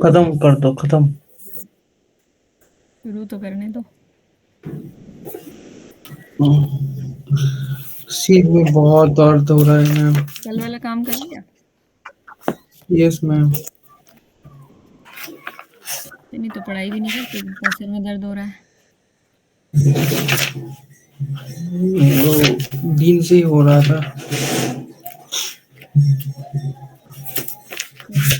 खत्म कर दो, खत्म। शुरू तो करने दो। सिर में बहुत दर्द हो रहा है मैम। कल वाला काम कर लिया? Yes ma'am. नहीं तो पढ़ाई भी नहीं करते, जितना सिर में दर्द हो रहा है। वो दिन से ही हो रहा था।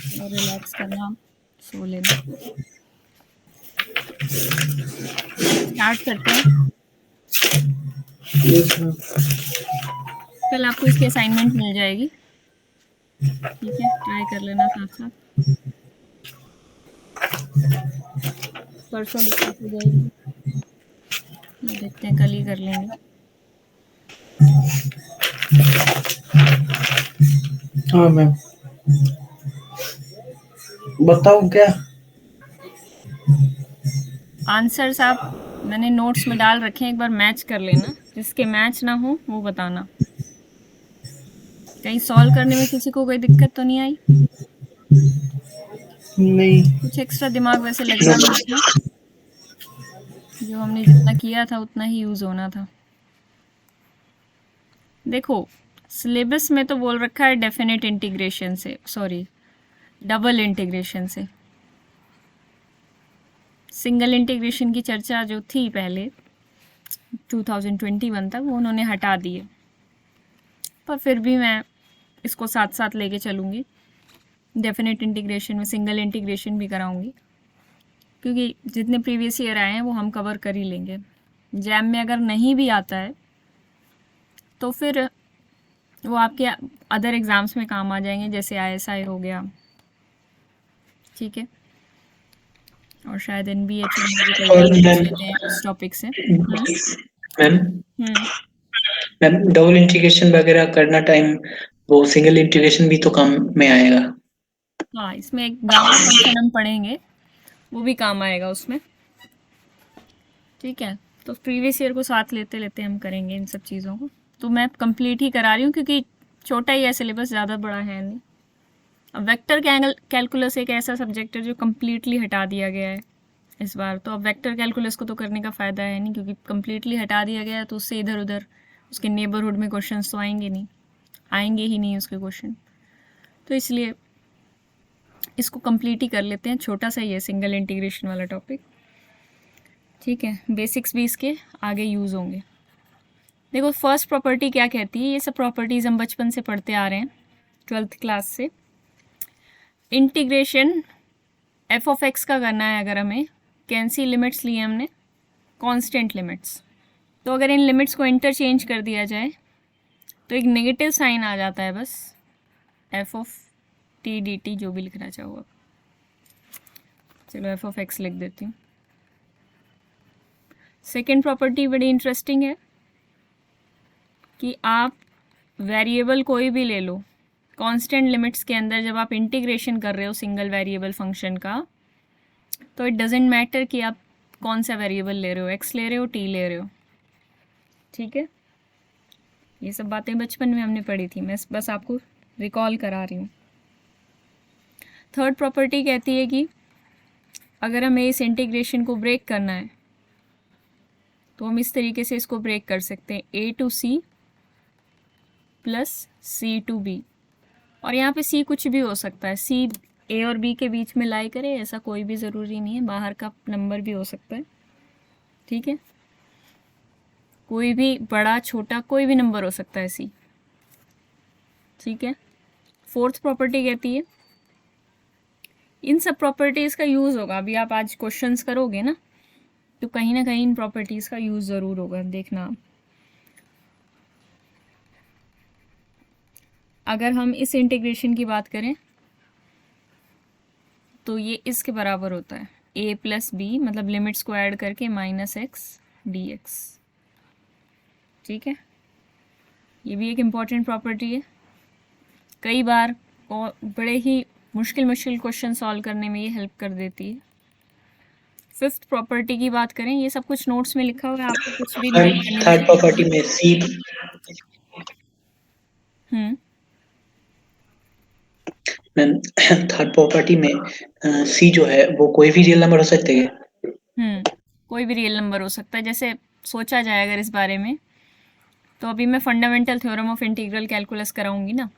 चलो रिलैक्स करना, सो लेना। स्टार्ट करते हैं। Yes ma'am. कल आपको इसकी असाइनमेंट मिल जाएगी, ठीक है? ट्राई कर लेना साथ साथ। परसों डिस्कस हो जाएगी, या देखते हैं कल ही कर लेंगे। हाँ मैम। बताओ क्या? आंसर्स आप मैंने नोट्स में डाल रखे हैं, एक बार मैच कर लेना। जिसके मैच ना हो वो बताना। कहीं सॉल्व करने में किसी को कोई दिक्कत तो नहीं आई? नहीं। कुछ एक्स्ट्रा दिमाग वैसे लगना भी नहीं था, जो हमने जितना किया था उतना ही यूज होना था। देखो, सिलेबस में तो बोल रखा है डेफिनेट इंटीग्रेशन से, सॉरी डबल इंटीग्रेशन से। सिंगल इंटीग्रेशन की चर्चा जो थी पहले 2021 तक, वो उन्होंने हटा दी है, पर फिर भी मैं इसको साथ साथ लेके चलूँगी। डेफिनेट इंटीग्रेशन में सिंगल इंटीग्रेशन भी कराऊंगी, क्योंकि जितने प्रीवियस ईयर आए हैं वो हम कवर कर ही लेंगे। जैम में अगर नहीं भी आता है तो फिर वो आपके अदर एग्ज़ाम्स में काम आ जाएंगे, जैसे आईएसआई हो गया, ठीक है? और शायद एनबीएचएम में भी कई बार और पूछ मैम, लेते हैं उस टॉपिक से। मैम हम्म। मैम डबल इंटीग्रेशन वगैरह करना टाइम, वो सिंगल इंटीग्रेशन भी तो काम में आएगा। हाँ, इसमें एक गामा फंक्शन हम पढ़ेंगे, वो भी काम आएगा उसमें, ठीक है? तो प्रीवियस ईयर को साथ लेते लेते हम करेंगे इन सब चीज़ों को। तो मैं कंप्लीट ही करा रही हूँ, क्योंकि छोटा ही है सिलेबस, ज़्यादा बड़ा है नहीं। अब वेक्टर कैलकुलस एक ऐसा सब्जेक्ट है जो कम्प्लीटली हटा दिया गया है इस बार। तो अब वेक्टर कैलकुलस को तो करने का फ़ायदा है नहीं, क्योंकि कम्प्लीटली हटा दिया गया है, तो उससे इधर उधर उसके नेबरहुड में क्वेश्चन तो आएंगे नहीं, आएंगे ही नहीं उसके क्वेश्चन। तो इसलिए इसको कंप्लीट ही कर लेते हैं। छोटा सा ही है सिंगल इंटीग्रेशन वाला टॉपिक, ठीक है? बेसिक्स भी इसके आगे यूज़ होंगे। देखो, फर्स्ट प्रॉपर्टी क्या कहती है, ये सब प्रॉपर्टीज़ हम बचपन से पढ़ते आ रहे हैं, 12th क्लास से। इंटीग्रेशन एफ ऑफ एक्स का करना है अगर हमें, कैंसी लिमिट्स लिए हमने, कांस्टेंट लिमिट्स। तो अगर इन लिमिट्स को इंटरचेंज कर दिया जाए तो एक नेगेटिव साइन आ जाता है बस, F of t d T, जो भी लिखना चाहो आप। चलो एफ ऑफ एक्स लिख देती हूँ। सेकेंड प्रॉपर्टी बड़ी इंटरेस्टिंग है कि आप वेरिएबल कोई भी ले लो, कांस्टेंट लिमिट्स के अंदर जब आप इंटीग्रेशन कर रहे हो सिंगल वेरिएबल फंक्शन का, तो इट डजेंट मैटर कि आप कौन सा वेरिएबल ले रहे हो, एक्स ले रहे हो, टी ले रहे हो, ठीक है? ये सब बातें बचपन में हमने पढ़ी थी, मैं बस आपको रिकॉल करा रही हूँ। थर्ड प्रॉपर्टी कहती है कि अगर हमें इस इंटीग्रेशन को ब्रेक करना है तो हम इस तरीके से इसको ब्रेक कर सकते हैं, a to c plus c to b. और यहाँ पे सी कुछ भी हो सकता है, सी ए और बी के बीच में लाई करे, ऐसा कोई भी ज़रूरी नहीं है, बाहर का नंबर भी हो सकता है, ठीक है? कोई भी बड़ा छोटा कोई भी नंबर हो सकता है सी, ठीक है? फोर्थ प्रॉपर्टी कहती है, इन सब प्रॉपर्टीज़ का यूज़ होगा, अभी आप आज क्वेश्चंस करोगे ना, तो कहीं ना कहीं इन प्रॉपर्टीज़ का यूज़ ज़रूर होगा, देखना आप। अगर हम इस इंटीग्रेशन की बात करें तो ये इसके बराबर होता है, ए प्लस बी, मतलब लिमिट्स को ऐड करके माइनस एक्स डी एक्स, ठीक है? ये भी एक इम्पॉर्टेंट प्रॉपर्टी है, कई बार और बड़े ही मुश्किल मुश्किल क्वेश्चन सॉल्व करने में ये हेल्प कर देती है। फिफ्थ प्रॉपर्टी की बात करें, ये सब कुछ नोट्स में लिखा हुआ है, आपको कुछ भी नोट करने की थर्ड जरूरत प्रॉपर्टी नहीं। में सी। हम्म। मैम थर्ड प्रॉपर्टी में सी जो है वो कोई भी रियल नंबर हो सकते हैं? कोई भी रियल नंबर हो सकता है। जैसे सोचा जाए अगर इस बारे में, तो अभी मैं fundamental theorem of integral calculus कराऊंगी ना,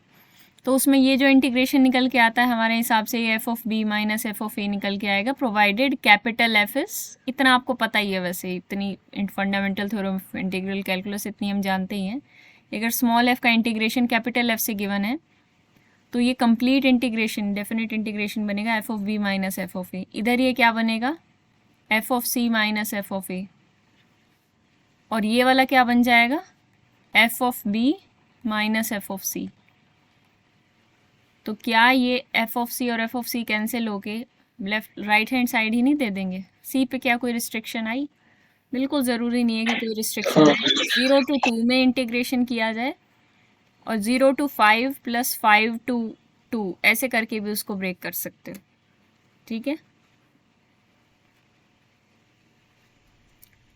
तो उसमें ये जो इंटीग्रेशन निकल के आता है हमारे हिसाब से ये f of b minus f of a निकल के आएगा, प्रोवाइडेड कैपिटल एफ इज, इतना आपको पता ही है वैसे, इतनी fundamental theorem of integral calculus इतनी हम जानते ही हैं। अगर स्मॉल एफ का इंटीग्रेशन कैपिटल एफ से गिवन है तो ये कंप्लीट इंटीग्रेशन, डेफिनेट इंटीग्रेशन बनेगा f of b minus f of a. इधर ये क्या बनेगा, f of c minus f of a, और ये वाला क्या बन जाएगा, f of b minus f of c. तो क्या ये एफ ऑफ सी और एफ ऑफ सी कैंसिल होके लेफ्ट राइट हैंड साइड ही नहीं दे देंगे? सी पे क्या कोई रिस्ट्रिक्शन आई? बिल्कुल ज़रूरी नहीं है कि कोई रिस्ट्रिक्शन हाँ आए। 0 to 2 में इंटीग्रेशन किया जाए और 0 to 5 प्लस 5 to 2 ऐसे करके भी उसको ब्रेक कर सकते हो। ठीक है,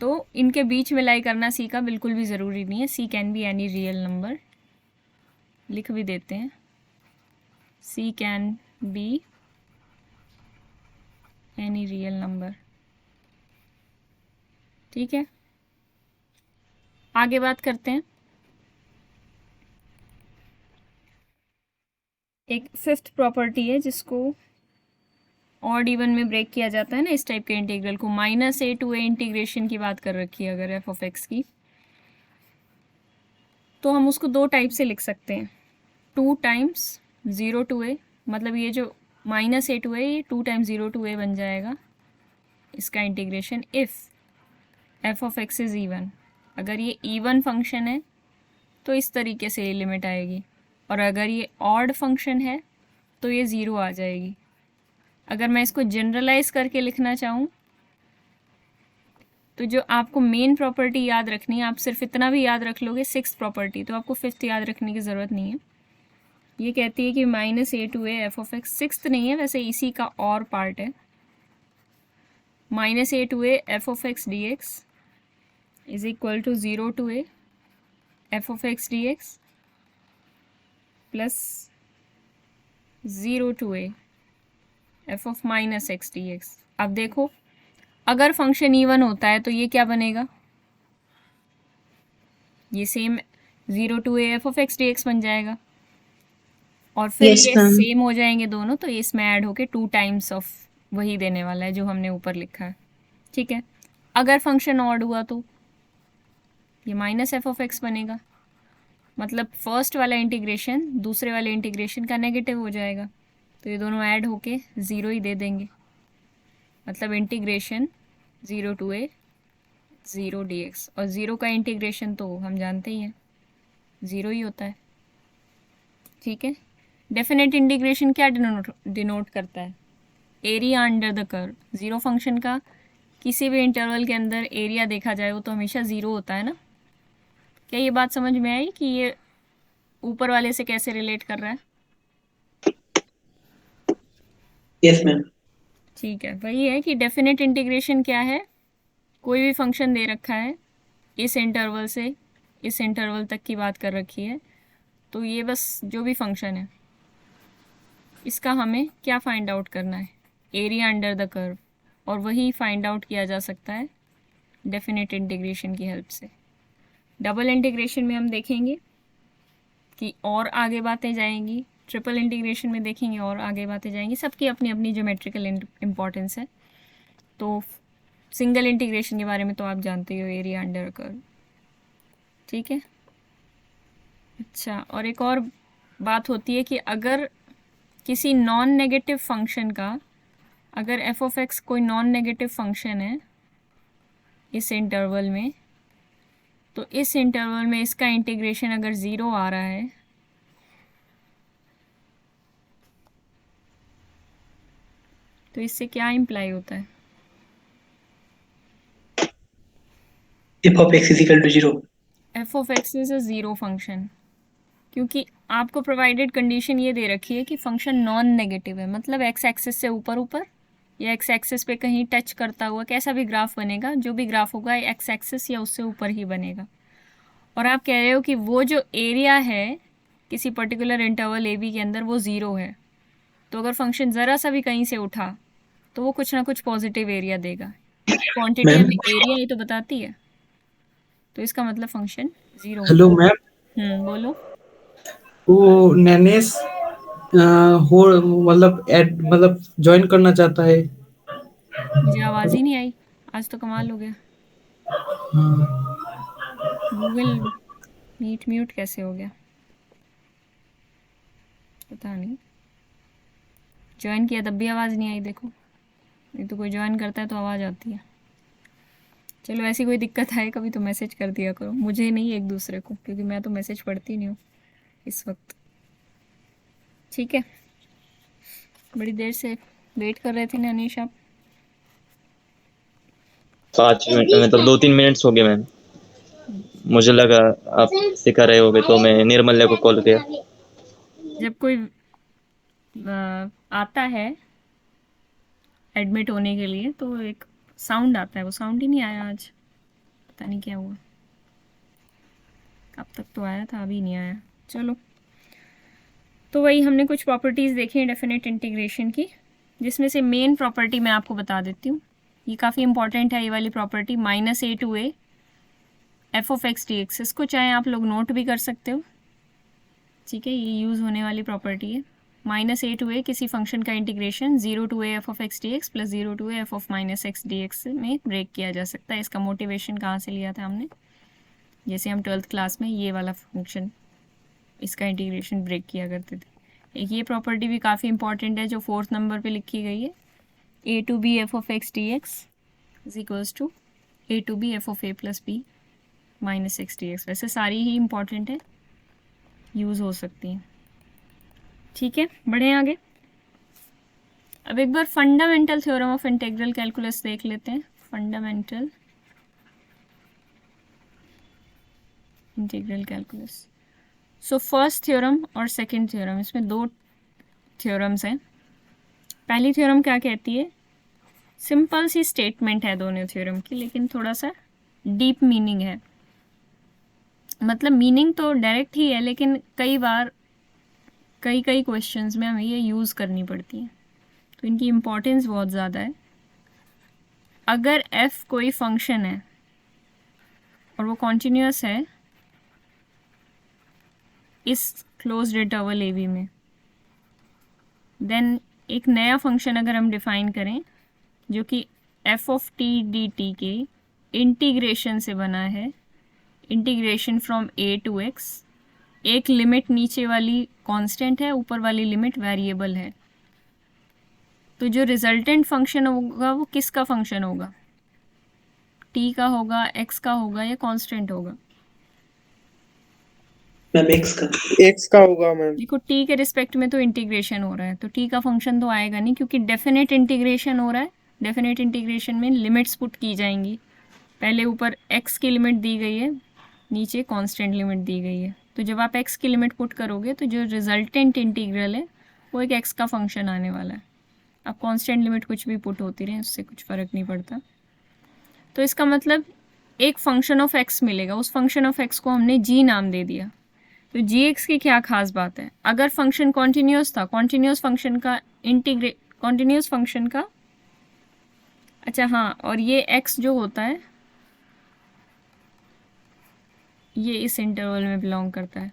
तो इनके बीच में लाई करना सी का बिल्कुल भी ज़रूरी नहीं है। C can be any real number, लिख भी देते हैं, c can be any real number. ठीक है, आगे बात करते हैं। एक फिफ्थ प्रॉपर्टी है जिसको ऑड इवन में ब्रेक किया जाता है ना, इस टाइप के इंटीग्रल को। Minus a to a integration की बात कर रखी है अगर एफ ऑफ एक्स की, तो हम उसको दो टाइप से लिख सकते हैं, 2 टाइम्स 0 टू ए, मतलब ये जो माइनस ए टू ए ये 2 टाइम्स 0 टू ए बन जाएगा इसका integration, if F of x is even. अगर ये इवन फंक्शन है तो इस तरीके से ये लिमिट आएगी, और अगर ये ऑड फंक्शन है तो ये ज़ीरो आ जाएगी। अगर मैं इसको जनरलाइज करके लिखना चाहूँ तो जो आपको मेन प्रॉपर्टी याद रखनी है, आप सिर्फ इतना भी याद रख लोगे, सिक्स्थ प्रॉपर्टी, तो आपको फिफ्थ याद रखने की ज़रूरत नहीं है। ये कहती है कि minus a to a f of x, sixth नहीं है वैसे, इसी का और पार्ट है। Minus a to a f of x d x is equal to 0 to a f of x d x plus 0 to a f of minus x d x. अब देखो, अगर फंक्शन इवन होता है तो ये क्या बनेगा, ये same 0 to a f of x d x बन जाएगा, और फिर यस ये मैम। सेम हो जाएंगे दोनों, तो इसमें ऐड होके 2 टाइम्स ऑफ वही देने वाला है जो हमने ऊपर लिखा है। ठीक है, अगर फंक्शन ऑड हुआ तो ये माइनस एफ ऑफ एक्स बनेगा, मतलब फर्स्ट वाला इंटीग्रेशन दूसरे वाले इंटीग्रेशन का नेगेटिव हो जाएगा, तो ये दोनों ऐड होके ज़ीरो ही दे देंगे, मतलब integration 0 to a 0 d x, और ज़ीरो का इंटीग्रेशन तो हम जानते ही हैं ज़ीरो ही होता है। ठीक है, डेफिनेट इंटीग्रेशन क्या डिनोट करता है, area under the curve. Zero function का किसी भी इंटरवल के अंदर एरिया देखा जाए वो तो हमेशा ज़ीरो होता है ना। क्या ये बात समझ में आई कि ये ऊपर वाले से कैसे रिलेट कर रहा है? Yes ma'am. ठीक है, वही है कि डेफिनेट इंटीग्रेशन क्या है, कोई भी फंक्शन दे रखा है, इस इंटरवल से इस इंटरवल तक की बात कर रखी है, तो ये बस जो भी फंक्शन है इसका हमें क्या फाइंड आउट करना है, एरिया अंडर द कर्व, और वही फाइंड आउट किया जा सकता है डेफिनेट इंटीग्रेशन की हेल्प से। डबल इंटीग्रेशन में हम देखेंगे कि और आगे बातें जाएंगी, ट्रिपल इंटीग्रेशन में देखेंगे और आगे बातें जाएंगी, सबकी अपनी अपनी ज्योमेट्रिकल इम्पोर्टेंस है। तो सिंगल इंटीग्रेशन के बारे में तो आप जानते हो, एरिया अंडर कर्व। ठीक है, अच्छा, और एक और बात होती है कि अगर किसी नॉन नेगेटिव फंक्शन का, अगर एफ ऑफ एक्स कोई नॉन नेगेटिव फंक्शन है इस इंटरवल में, तो इस इंटरवल में इसका इंटीग्रेशन अगर ज़ीरो आ रहा है तो इससे क्या इम्प्लाई होता है, f of x is equal to 0। F of x is a zero function, क्योंकि आपको प्रोवाइडेड कंडीशन ये दे रखी है कि फंक्शन नॉन नेगेटिव है, मतलब एक्स एक्सिस से ऊपर ऊपर या एक्स एक्सिस पे कहीं टच करता हुआ कैसा भी ग्राफ बनेगा, जो भी ग्राफ होगा एक्स एक्सिस या उससे ऊपर ही बनेगा। और आप कह रहे हो कि वो जो एरिया है किसी पर्टिकुलर इंटरवल ए बी के अंदर वो ज़ीरो है, तो अगर फंक्शन ज़रा सा भी कहीं से उठा तो वो कुछ ना कुछ पॉजिटिव एरिया देगा। क्वांटिटी मैम हमें एरिया ही तो बताती है, तो इसका मतलब फंक्शन 0 हेलो होगा। मैम, बोलो। वो नैनेस हो मतलब ऐड मतलब ज्वाइन करना चाहता है। मुझे आवाज़ ही नहीं आई, आज तो कमाल हो गया। हाँ, गूगल मीट म्यूट कैसे हो गया पता नहीं। ज्वाइन किया तब भी आवाज़ नहीं आई, देखो। नहीं तो कोई ज्वाइन करता है तो आवाज़ आती है। चलो, ऐसी कोई दिक्कत आए कभी तो मैसेज कर दिया करो, मुझे नहीं एक दूसरे को, क्योंकि मैं तो मैसेज पढ़ती नहीं हूँ इस वक्त। ठीक है, बड़ी देर से वेट कर रहे थे ना अनीश आप। 5 मिनट मतलब 2-3 मिनट्स हो गए मैम। मुझे लगा आप सिखा रहे होगे तो मैं निर्मल्या को कॉल किया। जब कोई आता है एडमिट होने के लिए तो एक साउंड आता है, वो साउंड ही नहीं आया आज, पता नहीं क्या हुआ। अब तक तो आया था, अभी नहीं आया। चलो, तो वही हमने कुछ प्रॉपर्टीज़ देखी हैं डेफिनेट इंटीग्रेशन की, जिसमें से मेन प्रॉपर्टी मैं आपको बता देती हूँ। ये काफ़ी इंपॉर्टेंट है, ये वाली property -a to a f(x) dx। इसको चाहे आप लोग नोट भी कर सकते हो, ठीक है, ये यूज़ होने वाली प्रॉपर्टी है। -a to a किसी फंक्शन का integration 0 to a f(x) dx plus 0 to a f(-x) में ब्रेक किया जा सकता है। इसका मोटिवेशन कहाँ से लिया था हमने, जैसे हम 12th क्लास में ये वाला फंक्शन, इसका इंटीग्रेशन ब्रेक किया करते थे। एक ये प्रॉपर्टी भी काफ़ी इंपॉर्टेंट है जो 4th नंबर पे लिखी गई है, a to b f(x) dx is equals to a to b f(a + b - x dx। वैसे सारी ही इंपॉर्टेंट है, यूज़ हो सकती हैं। ठीक है, बढ़ें आगे। अब एक बार fundamental theorem of integral calculus देख लेते हैं। Fundamental integral calculus. So first theorem और सेकंड थ्योरम, इसमें दो थ्योरम्स हैं। पहली थ्योरम क्या कहती है, सिंपल सी स्टेटमेंट है दोनों थ्योरम की, लेकिन थोड़ा सा डीप मीनिंग है। मतलब मीनिंग तो डायरेक्ट ही है, लेकिन कई बार कई क्वेश्चंस में हमें ये यूज़ करनी पड़ती है, तो इनकी इम्पोर्टेंस बहुत ज़्यादा है। अगर f कोई फंक्शन है और वो कॉन्टीन्यूअस है इस क्लोज्ड इंटरवल a b में, देन एक नया फंक्शन अगर हम डिफ़ाइन करें जो कि f(t) dt के इंटीग्रेशन से बना है, integration from a to x, एक लिमिट नीचे वाली कांस्टेंट है, ऊपर वाली लिमिट वेरिएबल है, तो जो रिजल्टेंट फंक्शन होगा वो किसका फंक्शन होगा, t का होगा, x का होगा या कांस्टेंट होगा? मैम एक्स का होगा मैम। देखो, t के रिस्पेक्ट में तो इंटीग्रेशन हो रहा है, तो t का फंक्शन तो आएगा नहीं, क्योंकि डेफिनेट इंटीग्रेशन हो रहा है। डेफिनेट इंटीग्रेशन में लिमिट्स पुट की जाएंगी, पहले ऊपर x की लिमिट दी गई है, नीचे कांस्टेंट लिमिट दी गई है, तो जब आप x की लिमिट पुट करोगे तो जो रिजल्टेंट इंटीग्रल है वो एक x का फंक्शन आने वाला है। अब कांस्टेंट लिमिट कुछ भी पुट होती रहे, उससे कुछ फ़र्क नहीं पड़ता। तो इसका मतलब एक फंक्शन ऑफ x मिलेगा, उस फंक्शन ऑफ x को हमने g नाम दे दिया। तो gx की क्या खास बात है, अगर फंक्शन कॉन्टीन्यूस था, कॉन्टीन्यूस फंक्शन का अच्छा हाँ, और ये x जो होता है ये इस इंटरवल में बिलोंग करता है।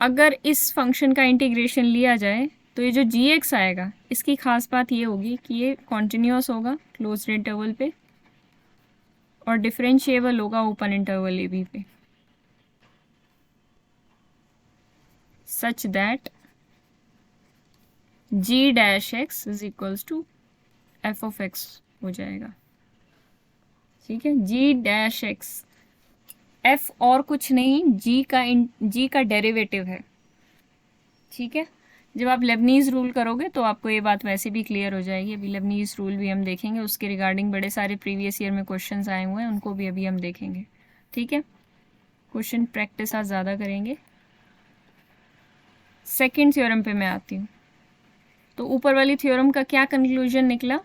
अगर इस फंक्शन का इंटीग्रेशन लिया जाए तो ये जो gx आएगा, इसकी खास बात ये होगी कि ये कॉन्टीन्यूस होगा क्लोज्ड इंटरवल पे और डिफरेंशिएबल होगा ओपन इंटरवल a b पे, such that g(x) is equals to f(x) हो जाएगा। ठीक है, g(x) f और कुछ नहीं, g का डेरिवेटिव है। ठीक है, जब आप लेबनीज़ रूल करोगे तो आपको ये बात वैसे भी क्लियर हो जाएगी। अभी लेबनीज़ रूल भी हम देखेंगे, उसके रिगार्डिंग बड़े सारे प्रीवियस ईयर में क्वेश्चंस आए हुए हैं, उनको भी अभी हम देखेंगे। ठीक है, क्वेश्चन प्रैक्टिस आज ज़्यादा करेंगे। सेकंड थ्योरम पे मैं आती हूँ। तो ऊपर वाली थ्योरम का क्या कंक्लूजन निकला,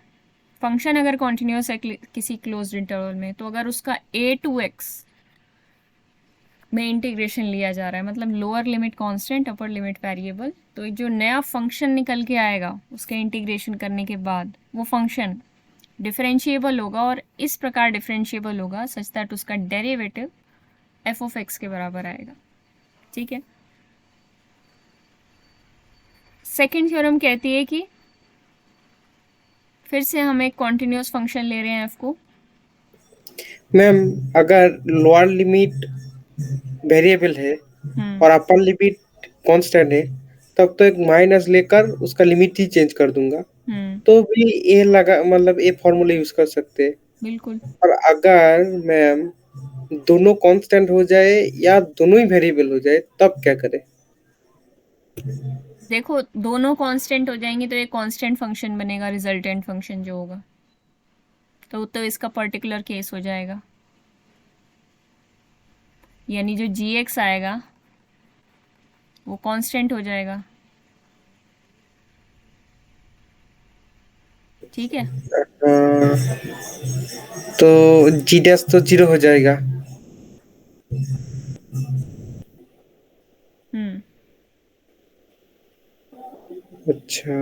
फंक्शन अगर कॉन्टीन्यूस है किसी क्लोज्ड इंटरवल में, तो अगर उसका a to x में इंटीग्रेशन लिया जा रहा है, मतलब lower limit constant, upper limit variable. तो जो नया फंक्शन निकल के आएगा उसके इंटीग्रेशन करने के बाद, वो फंक्शन डिफरेंशिएबल होगा, और इस प्रकार डिफरेंशिएबल होगा सच दैट उसका डेरिवेटिव एफ ऑफ एक्स के बराबर आएगा। ठीक है। सेकेंड थ्योरम कहती है कि फिर से हम एक कॉन्टिन्यूस फंक्शन ले रहे हैं एफ को। मैम अगर लोअर लिमिट वेरिएबल है और अपर लिमिट कांस्टेंट है, तब तो एक माइनस लेकर उसका लिमिट ही चेंज कर दूंगा, तो भी ये लगा मतलब ये फॉर्मूला यूज कर सकते हैं। बिल्कुल। और अगर मैम दोनों कांस्टेंट हो जाए या दोनों ही वेरिएबल हो जाए, तब क्या करें? देखो, दोनों कांस्टेंट हो जाएंगे तो एक कांस्टेंट फंक्शन बनेगा, रिजल्टेंट फंक्शन जो होगा, तो इसका पर्टिकुलर केस हो जाएगा। यानी जो जी एक्स आएगा वो कांस्टेंट हो जाएगा। ठीक है। तो जी डैश तो 0 हो जाएगा। अच्छा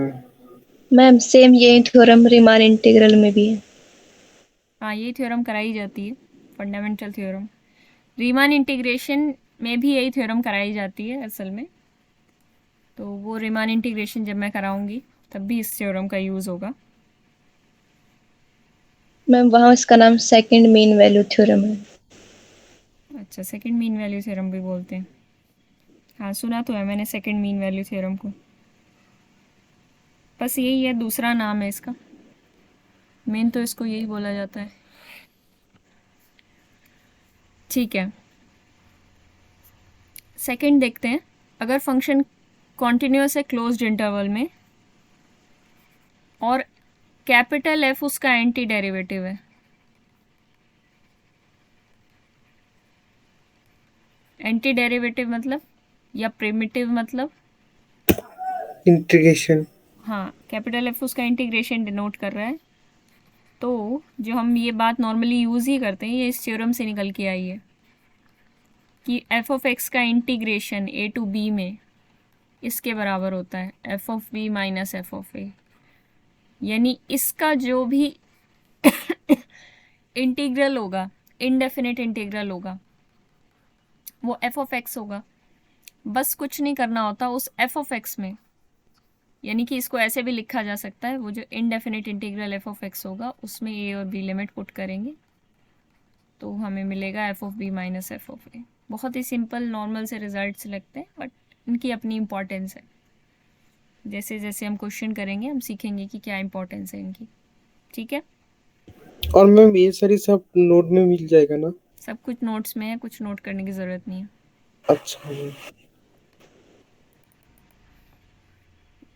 मैम सेम यही थ्योरम रीमान इंटीग्रल में भी है। हाँ, ये थ्योरम कराई जाती है, फंडामेंटल थ्योरम। रीमान इंटीग्रेशन में भी यही थ्योरम कराई जाती है असल में। तो वो रीमान इंटीग्रेशन जब मैं कराऊंगी तब भी इस थ्योरम का यूज़ होगा। मैम वहाँ इसका नाम सेकंड मीन वैल्यू थ्योरम है। अच्छा, सेकंड मीन वैल्यू थ्योरम भी बोलते हैं। हाँ, सुना तो है मैंने सेकंड मीन वैल्यू थ्योरम को। बस यही है, दूसरा नाम है इसका। मेन तो इसको यही बोला जाता है। ठीक है, सेकंड देखते हैं। अगर फंक्शन कॉन्टिन्यूस है क्लोज्ड इंटरवल में और कैपिटल एफ उसका एंटी डेरिवेटिव है। एंटी डेरिवेटिव मतलब, या प्रिमिटिव मतलब, इंटीग्रेशन। हाँ, कैपिटल एफ उसका इंटीग्रेशन डिनोट कर रहा है। तो जो हम ये बात नॉर्मली यूज़ ही करते हैं, ये इस थ्योरम से निकल के आई है कि एफ ऑफ एक्स का इंटीग्रेशन ए टू बी में इसके बराबर होता है f of b minus f of a. यानी इसका जो भी इंटीग्रल होगा, इनडेफिनेट इंटीग्रल होगा, वो एफ ऑफ एक्स होगा। बस कुछ नहीं करना होता उस एफ ऑफ एक्स में, यानी कि इसको ऐसे भी लिखा जा सकता है, वो जो indefinite integral F of x होगा उसमें ए और बी लिमिट पुट करेंगे तो हमें मिलेगा f of b minus f of a. बहुत ही सिंपल नॉर्मल से रिजल्ट लगते हैं, बट इनकी अपनी इम्पॉर्टेंस है। जैसे जैसे हम क्वेश्चन करेंगे हम सीखेंगे कि क्या इम्पोर्टेंस है इनकी। ठीक है। और मैम ये सारी सब नोट में मिल जाएगा ना? सब कुछ नोट्स में है, कुछ नोट करने की ज़रूरत नहीं है। अच्छा मैम।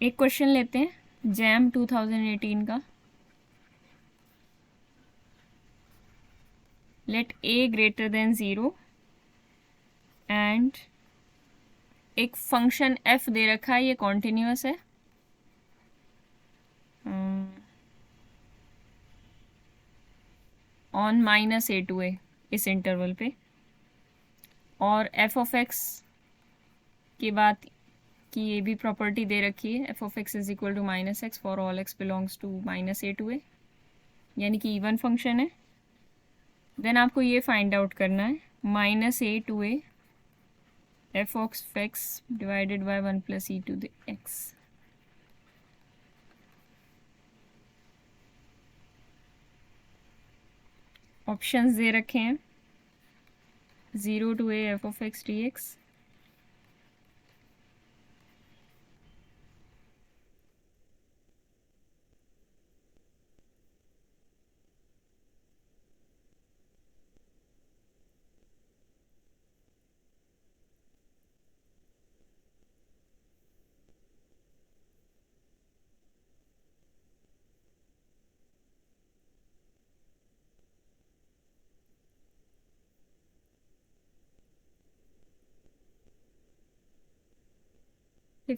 एक क्वेश्चन लेते हैं जैम 2018 का। Let a greater than 0 and एक फंक्शन एफ दे रखा है, ये कॉन्टिन्यूस है। On minus a to a इस इंटरवल पे, और एफ ऑफ एक्स की बात की ये भी प्रॉपर्टी दे रखी है, f of x is equal to minus x for all x belongs to minus a to a, यानी कि इवन फंक्शन है। देन आपको ये फाइंड आउट करना है minus a to a f of x divided by 1 plus e to the x. Options दे रखे हैं 0 to a f of x d x,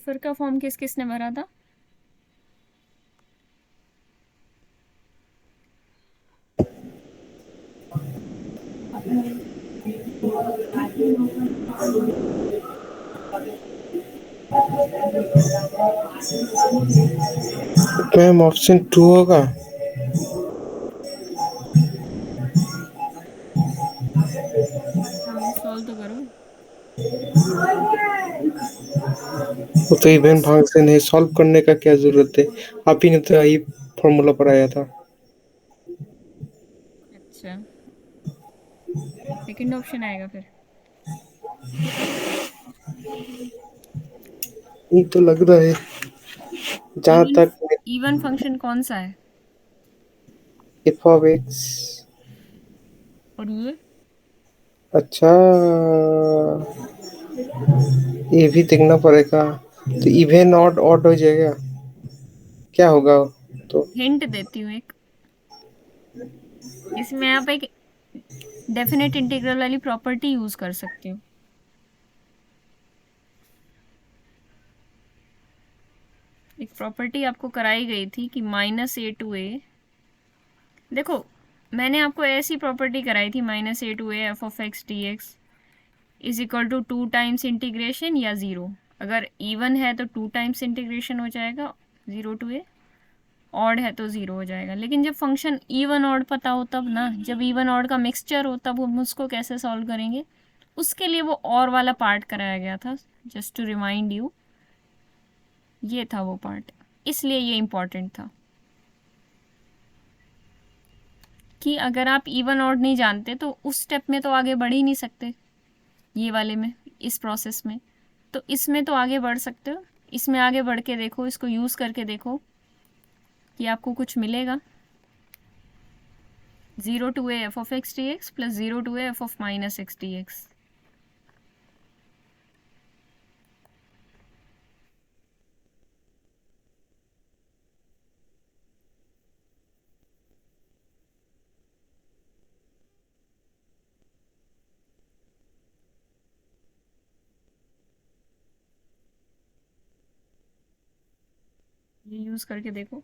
फिर का फॉर्म किस किस ने भरा था? मैम ऑप्शन 2 होगा। सॉल्व तो करो। वो तो इवन भाग से नहीं, सॉल्व करने का क्या जरूरत है, आप ही ने तो यही फॉर्मूला पढ़ाया था। अच्छा, सेकंड ऑप्शन आएगा फिर। ये तो लग रहा है जहां तक इवन फंक्शन कौन सा है? F of x. और ये अच्छा, ये भी देखना पड़ेगा। तो इवन ऑड ऑड हो जाएगा, क्या होगा? तो हिंट देती हूँ एक। इसमें आप एक डेफिनेट इंटीग्रल वाली प्रॉपर्टी यूज कर सकते हो। एक प्रॉपर्टी आपको कराई गई थी कि -a to a। देखो, मैंने आपको ऐसी प्रॉपर्टी कराई थी -a to a f(x) dx is equal to 2 times integration या 0। अगर इवन है तो 2 टाइम्स इंटीग्रेशन हो जाएगा 0 to a, ऑड है तो 0 हो जाएगा। लेकिन जब फंक्शन इवन ऑड पता हो तब ना, जब इवन ऑड का मिक्सचर हो तब हम उसको कैसे सॉल्व करेंगे, उसके लिए वो और वाला पार्ट कराया गया था। जस्ट टू रिमाइंड यू, ये था वो पार्ट, इसलिए ये इम्पॉर्टेंट था कि अगर आप इवन ऑड नहीं जानते तो उस स्टेप में तो आगे बढ़ ही नहीं सकते, ये वाले में, इस प्रोसेस में। तो इसमें तो आगे बढ़ सकते हो, इसमें आगे बढ़ के देखो, इसको यूज़ करके देखो कि आपको कुछ मिलेगा। 0 to a f(x) dx + 0 to a f(-x) dx। ये यूज़ करके देखो।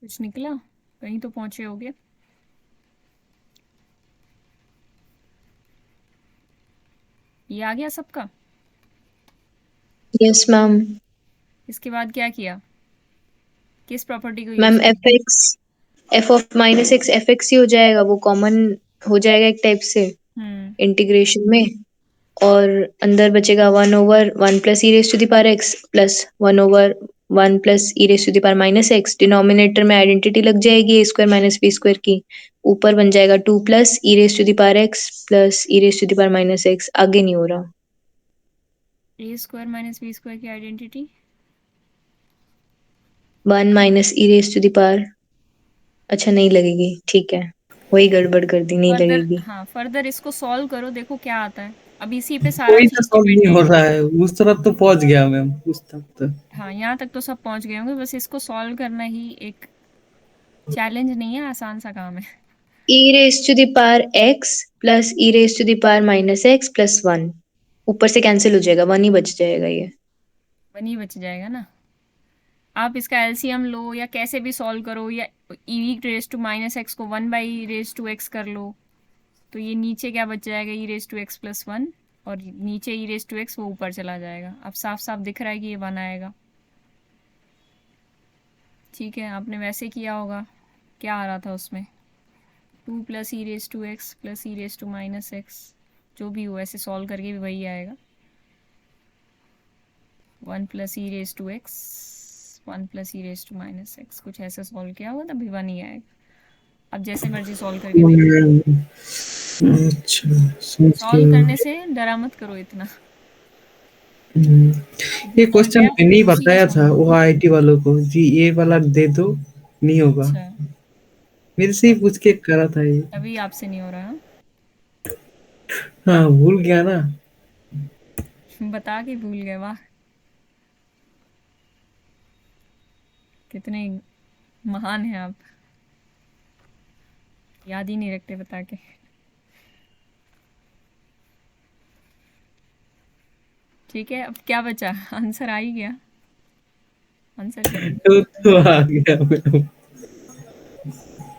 कुछ निकला? कहीं तो पहुंचे होगे। ये आ गया सबका? Yes ma'am. इसके बाद क्या किया, किस प्रॉपर्टी को यूज मैम किया? f(-x) fx ही हो जाएगा, वो कॉमन हो जाएगा एक टाइप से हम्म। इंटीग्रेशन में। और अंदर बचेगा 1/(1 + e⁻x) प्लस 1/(1 + e⁻−x)। डिनोमिनेटर में आइडेंटिटी लग जाएगी a² - b² की। ऊपर बन जाएगा 2 + e⁻x प्लस e⁻−x। आगे नहीं हो रहा। a² - b² की आइडेंटिटी 1 - अच्छा नहीं लगेगी, ठीक है, वही गड़बड़ कर दी, नहीं फर्दर, लगेगी। हाँ फर्दर इसको सॉल्व करो, देखो क्या आता है। अब इसी पे सारा कोई तो चीज सॉल्व नहीं डिपेंड हो है। रहा है, उस तरफ तो पहुंच गया मैम, उस तरफ तो। हाँ, यहाँ तक तो सब पहुंच गए होंगे, बस इसको सॉल्व करना ही एक चैलेंज नहीं है, आसान सा काम है। e⁻x प्लस e⁻−x प्लस 1 ऊपर से कैंसिल हो जाएगा, 1 ही बच जाएगा ये। 1 ही बच जाएगा ना। आप इसका एलसीएम लो या कैसे भी सॉल्व करो, या e⁻x को 1/e⁻x कर लो, तो ये नीचे क्या बच जाएगा, e raise to x plus one, और नीचे ई रेस टू एक्स वो ऊपर चला जाएगा। अब साफ साफ दिख रहा है कि ये वन आएगा। ठीक है, आपने वैसे किया होगा, क्या आ रहा था उसमें, two plus e raise to x plus e raise to minus x, जो भी हो ऐसे सॉल्व करके भी वही आएगा। One plus e raise to x, one plus e raise to minus x, कुछ ऐसा सॉल्व किया होगा तभी वन ही आएगा। अब जैसे मर्जी सॉल्व करके देख, अच्छा समझ सॉल्व गया। करने से डरा मत करो इतना। हम्म, ये और क्वेश्चन गया मैंने ही उसी का बताया था सॉल्व। वो आईआईटी वालों को जी, ये वाला दे दो, नहीं होगा। अच्छा, मेरे से ही पूछ के करा था ये। अभी आपसे नहीं हो रहा हाँ? हाँ भूल गया ना। बता के भूल गए, वाह कितने महान हैं आप, याद ही नहीं रखते बता के। ठीक है, अब क्या बचा, आंसर आ ही गया, आंसर क्या है? तो आ गया मैं।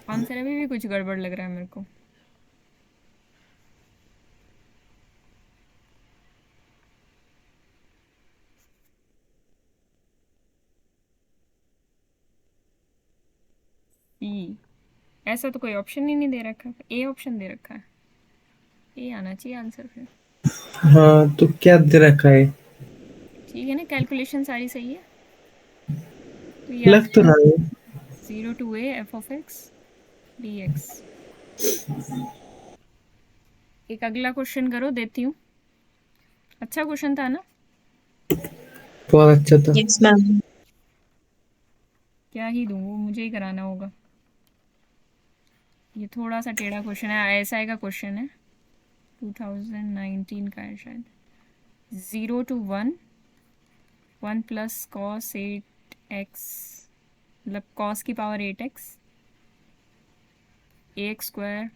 आंसर अभी भी कुछ गड़बड़ लग रहा है मेरे को। ई, ऐसा तो कोई ऑप्शन ही नहीं दे रखा, ए ऑप्शन दे रखा है, ए आना चाहिए आंसर फिर। हाँ तो क्या दे रखा है? ठीक है ना, कैलकुलेशन सारी सही है, तो ये आ लग तो जाएगा रहा है। 0 to a f of x dx। एक अगला क्वेश्चन करो, देती हूँ। अच्छा क्वेश्चन था ना? बहुत अच्छा था। Yes ma'am. क्या ही दूँ, वो मुझे ही कराना होगा। ये थोड़ा सा टेढ़ा क्वेश्चन है, आईएसआई का क्वेश्चन है, 2019 का है शायद। 0 to 1, 1 प्लस कॉस 8x, मतलब कॉस की power 8x, ax square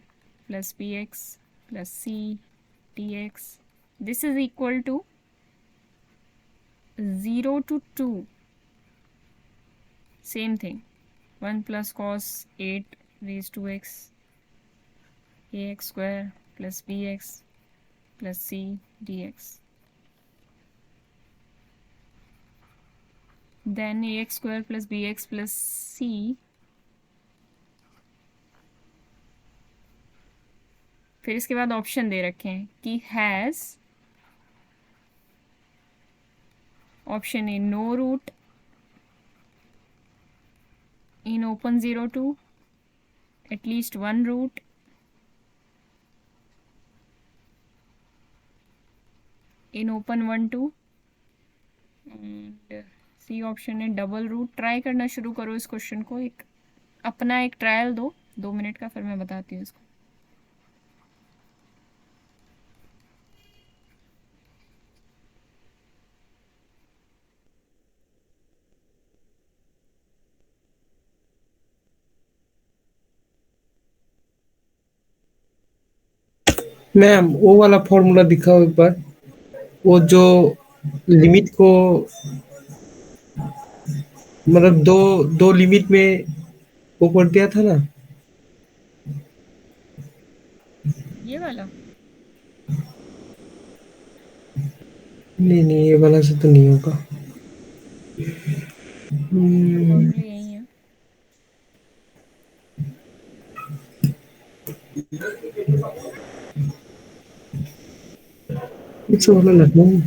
plus bx plus c dx, this is equal to 0 to 2, same thing, 1 plus cos 8 raised to x, ax square plus bx plus c dx, then ax square plus bx plus c, फिर इसके बाद option दे रखे हैं कि has, option a no root in open 0 to at least one root in open 1 to, and c option है double root. Try करना शुरू करो इस क्वेश्चन को, एक अपना एक ट्रायल दो 2 मिनट का, फिर मैं बताती हूँ इसको। मैम वो वाला फॉर्मूला दिखाओ एक बार, वो जो लिमिट को, मतलब दो दो लिमिट में वो कर दिया था ना। ये वाला नहीं नहीं ये वाला से तो नहीं होगा। फॉर्मूला यही है। कुछ वाला लगना है।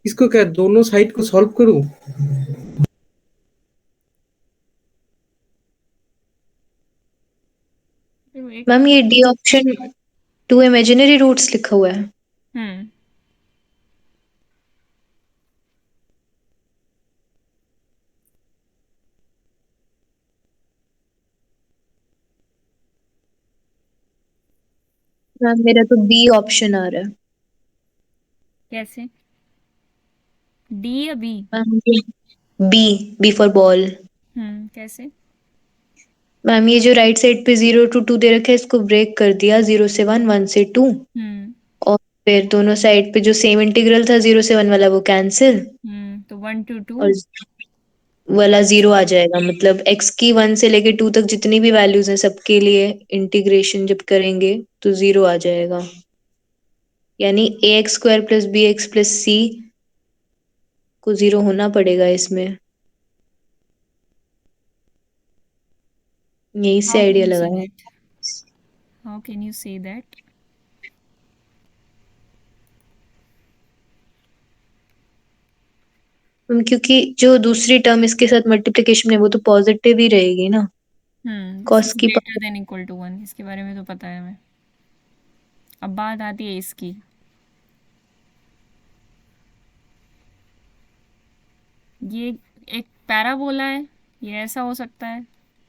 इसको क्या दोनों साइड को सॉल्व करूं? देखो एक, मैम ये डी ऑप्शन 2 इमेजिनरी रूट्स लिखा हुआ है। हम्म, मैम मेरा तो बी ऑप्शन आ रहा है। कैसे? डी या बी? B for ball. कैसे? मैम ये जो राइट साइड पे 0 to 2 दे रखा है इसको ब्रेक कर दिया, 0 से 1, 1 से 2, और फिर दोनों साइड पे जो सेम इंटीग्रल था 0 से 1 वाला वो कैंसिल, तो 1 to 2। और वाला 0 आ जाएगा। मतलब x की 1 से लेके 2 तक जितनी भी वैल्यूज हैं सबके लिए इंटीग्रेशन जब करेंगे तो 0 आ जाएगा। यानी ax² + bx + c को 0 होना पड़ेगा इसमें। यही से हाउ कैन आइडिया यू से लगाया। That? How can you say that? क्योंकि जो दूसरी टर्म इसके साथ मल्टीप्लिकेशन है वो तो पॉजिटिव ही रहेगी ना। दिस cos इज की ग्रेटर देन इक्वल टू 1, इसके बारे में तो पता है हमें। अब बात आती है इसकी। ये एक पैराबोला है, ये ऐसा हो सकता है,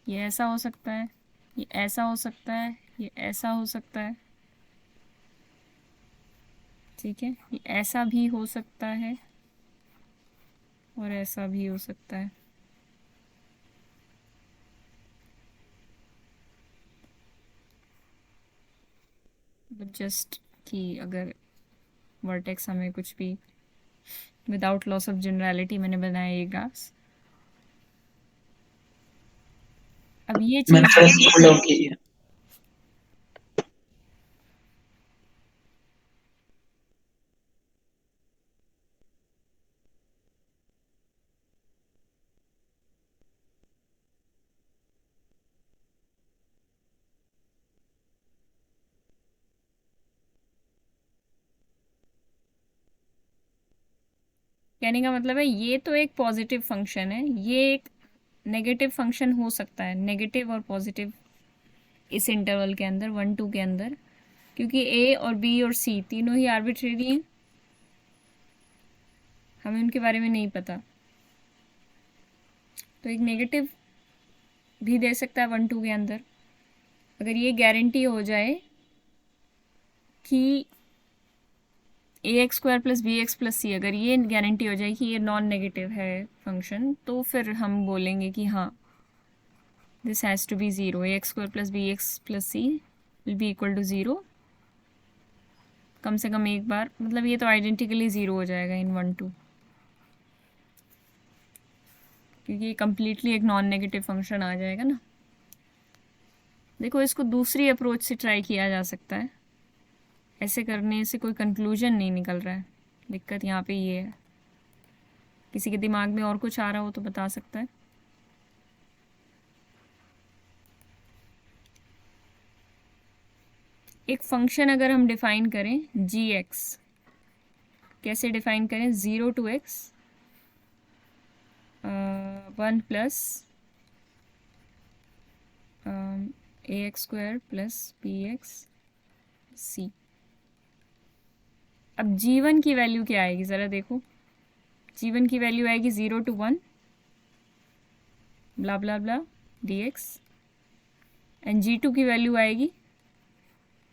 ये ऐसा हो सकता है, ये ऐसा हो सकता है, ये ऐसा हो सकता है, ठीक है। ये ऐसा भी हो सकता है और ऐसा भी हो सकता है। जस्ट कि अगर वर्टेक्स हमें कुछ भी विदाउट लॉस ऑफ जनरलिटी मैंने बनाया ये ग्राफ्स। अब ये मैंने चीज़ फर्स्ट पुल डाउन की है। कहने का मतलब है ये तो एक पॉजिटिव फंक्शन है, ये एक नेगेटिव फंक्शन हो सकता है, नेगेटिव और पॉजिटिव इस इंटरवल के अंदर 1 2 के अंदर, क्योंकि ए और बी और सी तीनों ही आर्बिट्रेरी हैं, हमें उनके बारे में नहीं पता। तो एक नेगेटिव भी दे सकता है 1 2 के अंदर। अगर ये गारंटी हो जाए कि ax² + bx + c, अगर ये गारंटी हो जाए कि ये नॉन नेगेटिव है फंक्शन, तो फिर हम बोलेंगे कि हाँ this has to be 0, ax² + bx + c will be equal to 0 कम से कम एक बार। मतलब ये तो आइडेंटिकली 0 हो जाएगा इन 1 2, क्योंकि ये कम्प्लीटली एक नॉन नेगेटिव फंक्शन आ जाएगा ना। देखो इसको दूसरी अप्रोच से ट्राई किया जा सकता है, ऐसे करने से कोई कंक्लूजन नहीं निकल रहा है। दिक्कत यहाँ पे ये है। किसी के दिमाग में और कुछ आ रहा हो तो बता सकता है। एक फंक्शन अगर हम डिफाइन करें g(x), कैसे डिफाइन करें? 0 to x 1 + ax² + bx c। अब g1 की वैल्यू क्या आएगी ज़रा देखो। g1 की वैल्यू आएगी 0 to 1 blah blah blah dx, and g2 की वैल्यू आएगी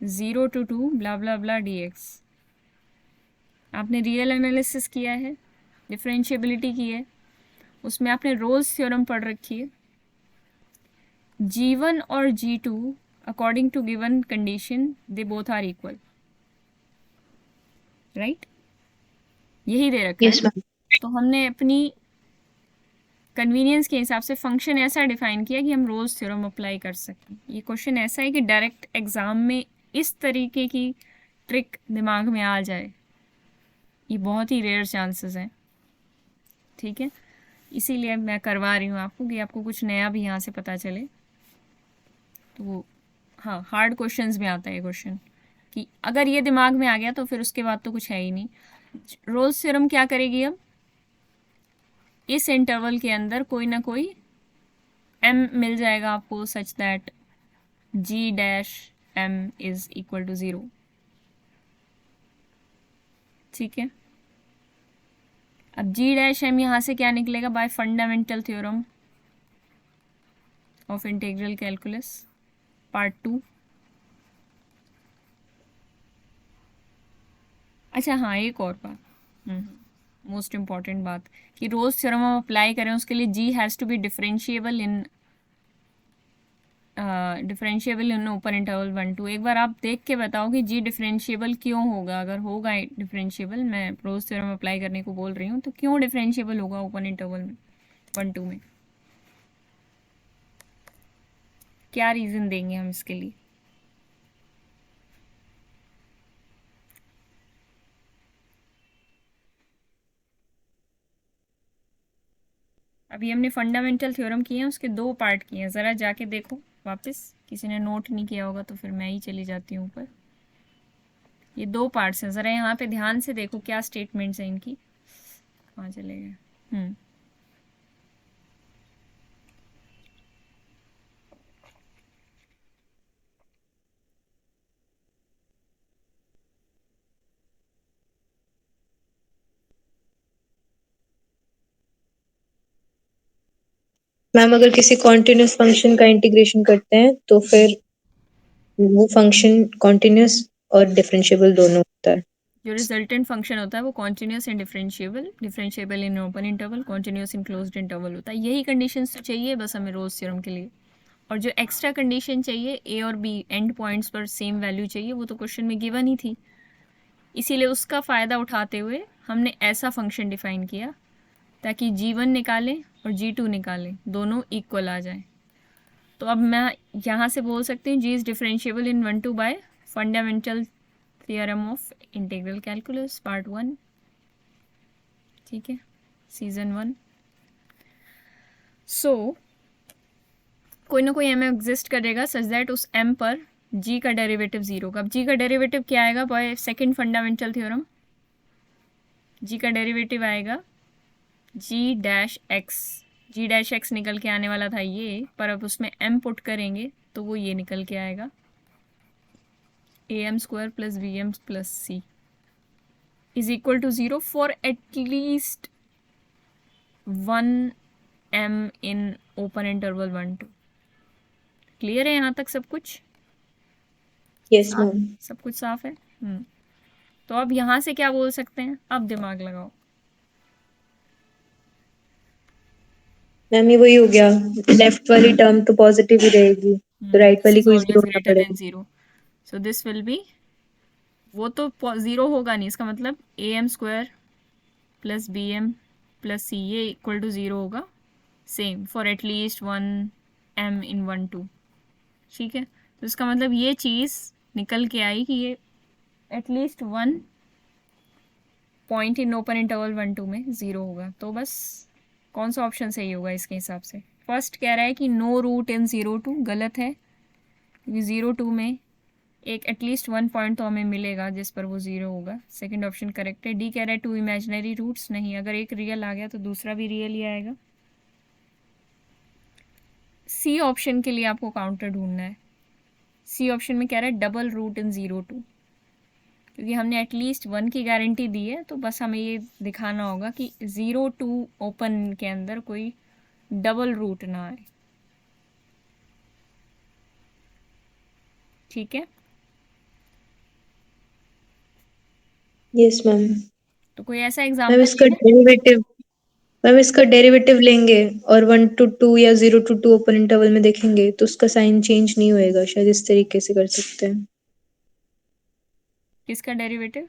0 to 2 blah blah blah dx। आपने रियल एनालिसिस किया है, डिफरेंशिएबिलिटी की है, उसमें आपने रोल्स थ्योरम पढ़ रखी है। g1 और g2 according to given condition they both are equal, right? यही दे रखा यस है। मैम। तो हमने अपनी कन्वीनियंस के हिसाब से फंक्शन ऐसा डिफाइन किया कि हम रोल्स थ्योरम अप्लाई कर सकें। ये क्वेश्चन ऐसा है कि डायरेक्ट एग्ज़ाम में इस तरीके की ट्रिक दिमाग में आ जाए, ये बहुत ही रेयर चांसेस हैं, ठीक है। इसीलिए मैं करवा रही हूँ आपको कि आपको कुछ नया भी यहाँ से पता चले। तो हाँ, हार्ड क्वेश्चंस में आता है ये क्वेश्चन कि अगर ये दिमाग में आ गया तो फिर उसके बाद तो कुछ है ही नहीं। रोल्स थ्योरम क्या करेगी? अब इस इंटरवल के अंदर कोई ना कोई m मिल जाएगा आपको such that g' m is equal to 0, ठीक है। अब g' m यहाँ से क्या निकलेगा? Bye fundamental theorem of integral calculus part 2। अच्छा हाँ, एक और बात, मोस्ट इम्पॉर्टेंट बात कि रोज थ्योरम हम अप्लाई करें उसके लिए g has to be differentiable in open interval 1 2। एक बार आप देख के बताओ कि जी डिफरेंशिएबल क्यों होगा। अगर होगा डिफरेंशिएबल, मैं रोज थ्योरम अप्लाई करने को बोल रही हूँ, तो क्यों डिफरेंशिएबल होगा ओपन इंटरवल में 1 2 में, क्या रीज़न देंगे हम इसके लिए। अभी हमने फंडामेंटल थ्योरम किए हैं, उसके 2 पार्ट किए हैं, ज़रा जाके देखो वापस। किसी ने नोट नहीं किया होगा तो फिर मैं ही चली जाती हूँ ऊपर। ये 2 पार्ट्स हैं, ज़रा यहाँ पे ध्यान से देखो क्या स्टेटमेंट्स हैं इनकी। कहाँ चले गए? मैम अगर किसी कॉन्टिन्यूस फंक्शन का इंटीग्रेशन करते हैं तो फिर वो फंक्शन कॉन्टिन्यूस और डिफरेंशिएबल दोनों होता है। जो रिजल्टेंट फंक्शन होता है वो continuous and differentiable in open interval, continuous in closed interval होता है। यही कंडीशंस तो चाहिए बस हमें रोज थ्योरम के लिए। और जो एक्स्ट्रा कंडीशन चाहिए, ए और बी एंड पॉइंट्स पर सेम वैल्यू चाहिए, वो तो क्वेश्चन में गिवन ही थी। इसीलिए उसका फ़ायदा उठाते हुए हमने ऐसा फंक्शन डिफाइन किया ताकि G1 निकालें और G2 निकालें, दोनों इक्वल आ जाएं। तो अब मैं यहाँ से बोल सकती हूँ G is differentiable in 1 2 bye fundamental theorem of integral calculus part 1। ठीक है, सीजन 1। सो कोई ना कोई m एग्जिस्ट करेगा सच दैट उस m पर g का डेरिवेटिव 0 का। अब g का डेरिवेटिव क्या आएगा by second fundamental theorem? g का डेरिवेटिव आएगा g डैश x निकल के आने वाला था ये, पर अब उसमें m पुट करेंगे तो वो ये निकल के आएगा am² + bm + c is equal to 0 for at least 1 m in open interval 1 2। Clear है यहाँ तक सब कुछ? Yes ma'am. सब कुछ साफ है। तो अब यहाँ से क्या बोल सकते हैं? अब दिमाग लगाओ। मैम ये वही हो गया, लेफ्ट वाली टर्म तो पॉजिटिव ही रहेगी, तो राइट दिस वाली इज को ही ऑलवेज जीरो होना ग्रेटर देन पड़ेगा। 0, सो दिस विल बी, वो तो 0 होगा नहीं, इसका मतलब am² + bm + c ये इक्वल टू 0 होगा सेम फॉर एटलीस्ट 1 m इन 1 2। ठीक है, तो इसका मतलब ये चीज़ निकल के आई कि ये at least 1 point in open interval 1 2 में 0 होगा। तो बस कौन सा ऑप्शन सही होगा इसके हिसाब से? फर्स्ट कह रहा है कि नो रूट इन 0 2, गलत है क्योंकि 0 2 में एक एटलीस्ट 1 पॉइंट तो हमें मिलेगा जिस पर वो 0 होगा। सेकंड ऑप्शन करेक्ट है। डी कह रहा है 2 इमेजिनरी रूट्स, नहीं, अगर एक रियल आ गया तो दूसरा भी रियल ही आएगा। सी ऑप्शन के लिए आपको काउंटर ढूंढना है। सी ऑप्शन में कह रहा है डबल रूट इन 0 2, क्योंकि हमने एटलीस्ट 1 की गारंटी दी है, तो बस हमें ये दिखाना होगा कि 0 2 ओपन के अंदर कोई डबल रूट ना आए। ठीक है, यस मैम। तो कोई ऐसा मैम एग्जांपल इसका है? डेरिवेटिव मैम इसका डेरिवेटिव लेंगे और 1 to 2 या 0 to 2 ओपन इंटरवल में देखेंगे तो उसका साइन चेंज नहीं होएगा, शायद इस तरीके से कर सकते हैं। किसका डेरिवेटिव?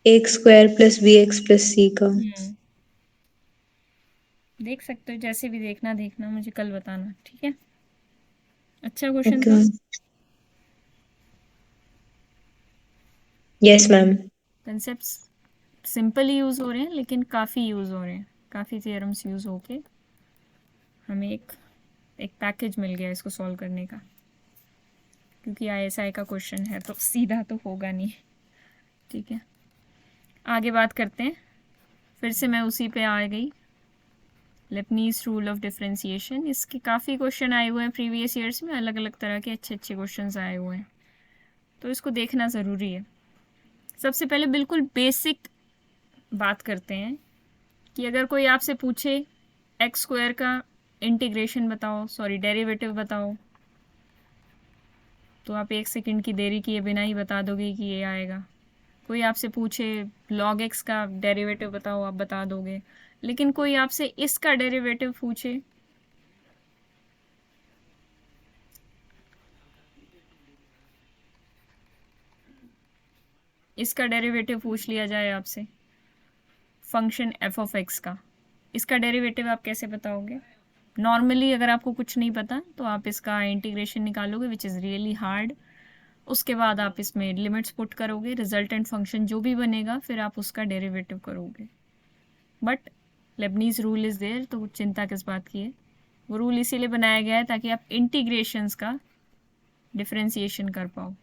x² + bx + c का। देख सकते हो, जैसे भी देखना मुझे कल बताना। ठीक है, अच्छा क्वेश्चन ओके था। Ma'am. Yes ma'am. Concepts simple ही यूज़ हो रहे हैं लेकिन काफ़ी यूज़ हो रहे हैं, काफ़ी थियरम्स यूज़ होके हमें एक पैकेज मिल गया इसको सॉल्व करने का, क्योंकि ISI का क्वेश्चन है तो सीधा तो होगा नहीं। ठीक है, आगे बात करते हैं। फिर से मैं उसी पे आ गई, लेबनीज़ रूल ऑफ डिफरेंशिएशन। इसके काफ़ी क्वेश्चन आए हुए हैं प्रीवियस ईयर्स में, अलग अलग तरह के अच्छे क्वेश्चन आए हुए हैं, तो इसको देखना ज़रूरी है। सबसे पहले बिल्कुल बेसिक बात करते हैं कि अगर कोई आपसे पूछे x² का इंटीग्रेशन बताओ, सॉरी डेरिवेटिव बताओ, तो आप 1 सेकंड की देरी किए बिना ही बता दोगे कि ये आएगा। कोई आपसे पूछे log x का डेरिवेटिव बताओ, आप बता दोगे। लेकिन कोई आपसे इसका डेरिवेटिव पूछे, इसका डेरिवेटिव पूछ लिया जाए आपसे, फंक्शन एफ ऑफ एक्स का, इसका डेरिवेटिव आप कैसे बताओगे? नॉर्मली अगर आपको कुछ नहीं पता तो आप इसका इंटीग्रेशन निकालोगे, विच इज़ रियली हार्ड। उसके बाद आप इसमें लिमिट्स पुट करोगे, रिजल्टेंट फंक्शन जो भी बनेगा फिर आप उसका डेरिवेटिव करोगे। But Leibniz rule is there, तो चिंता किस बात की है। वो रूल इसीलिए बनाया गया है ताकि आप इंटीग्रेशंस का डिफरेंशिएशन कर पाओ।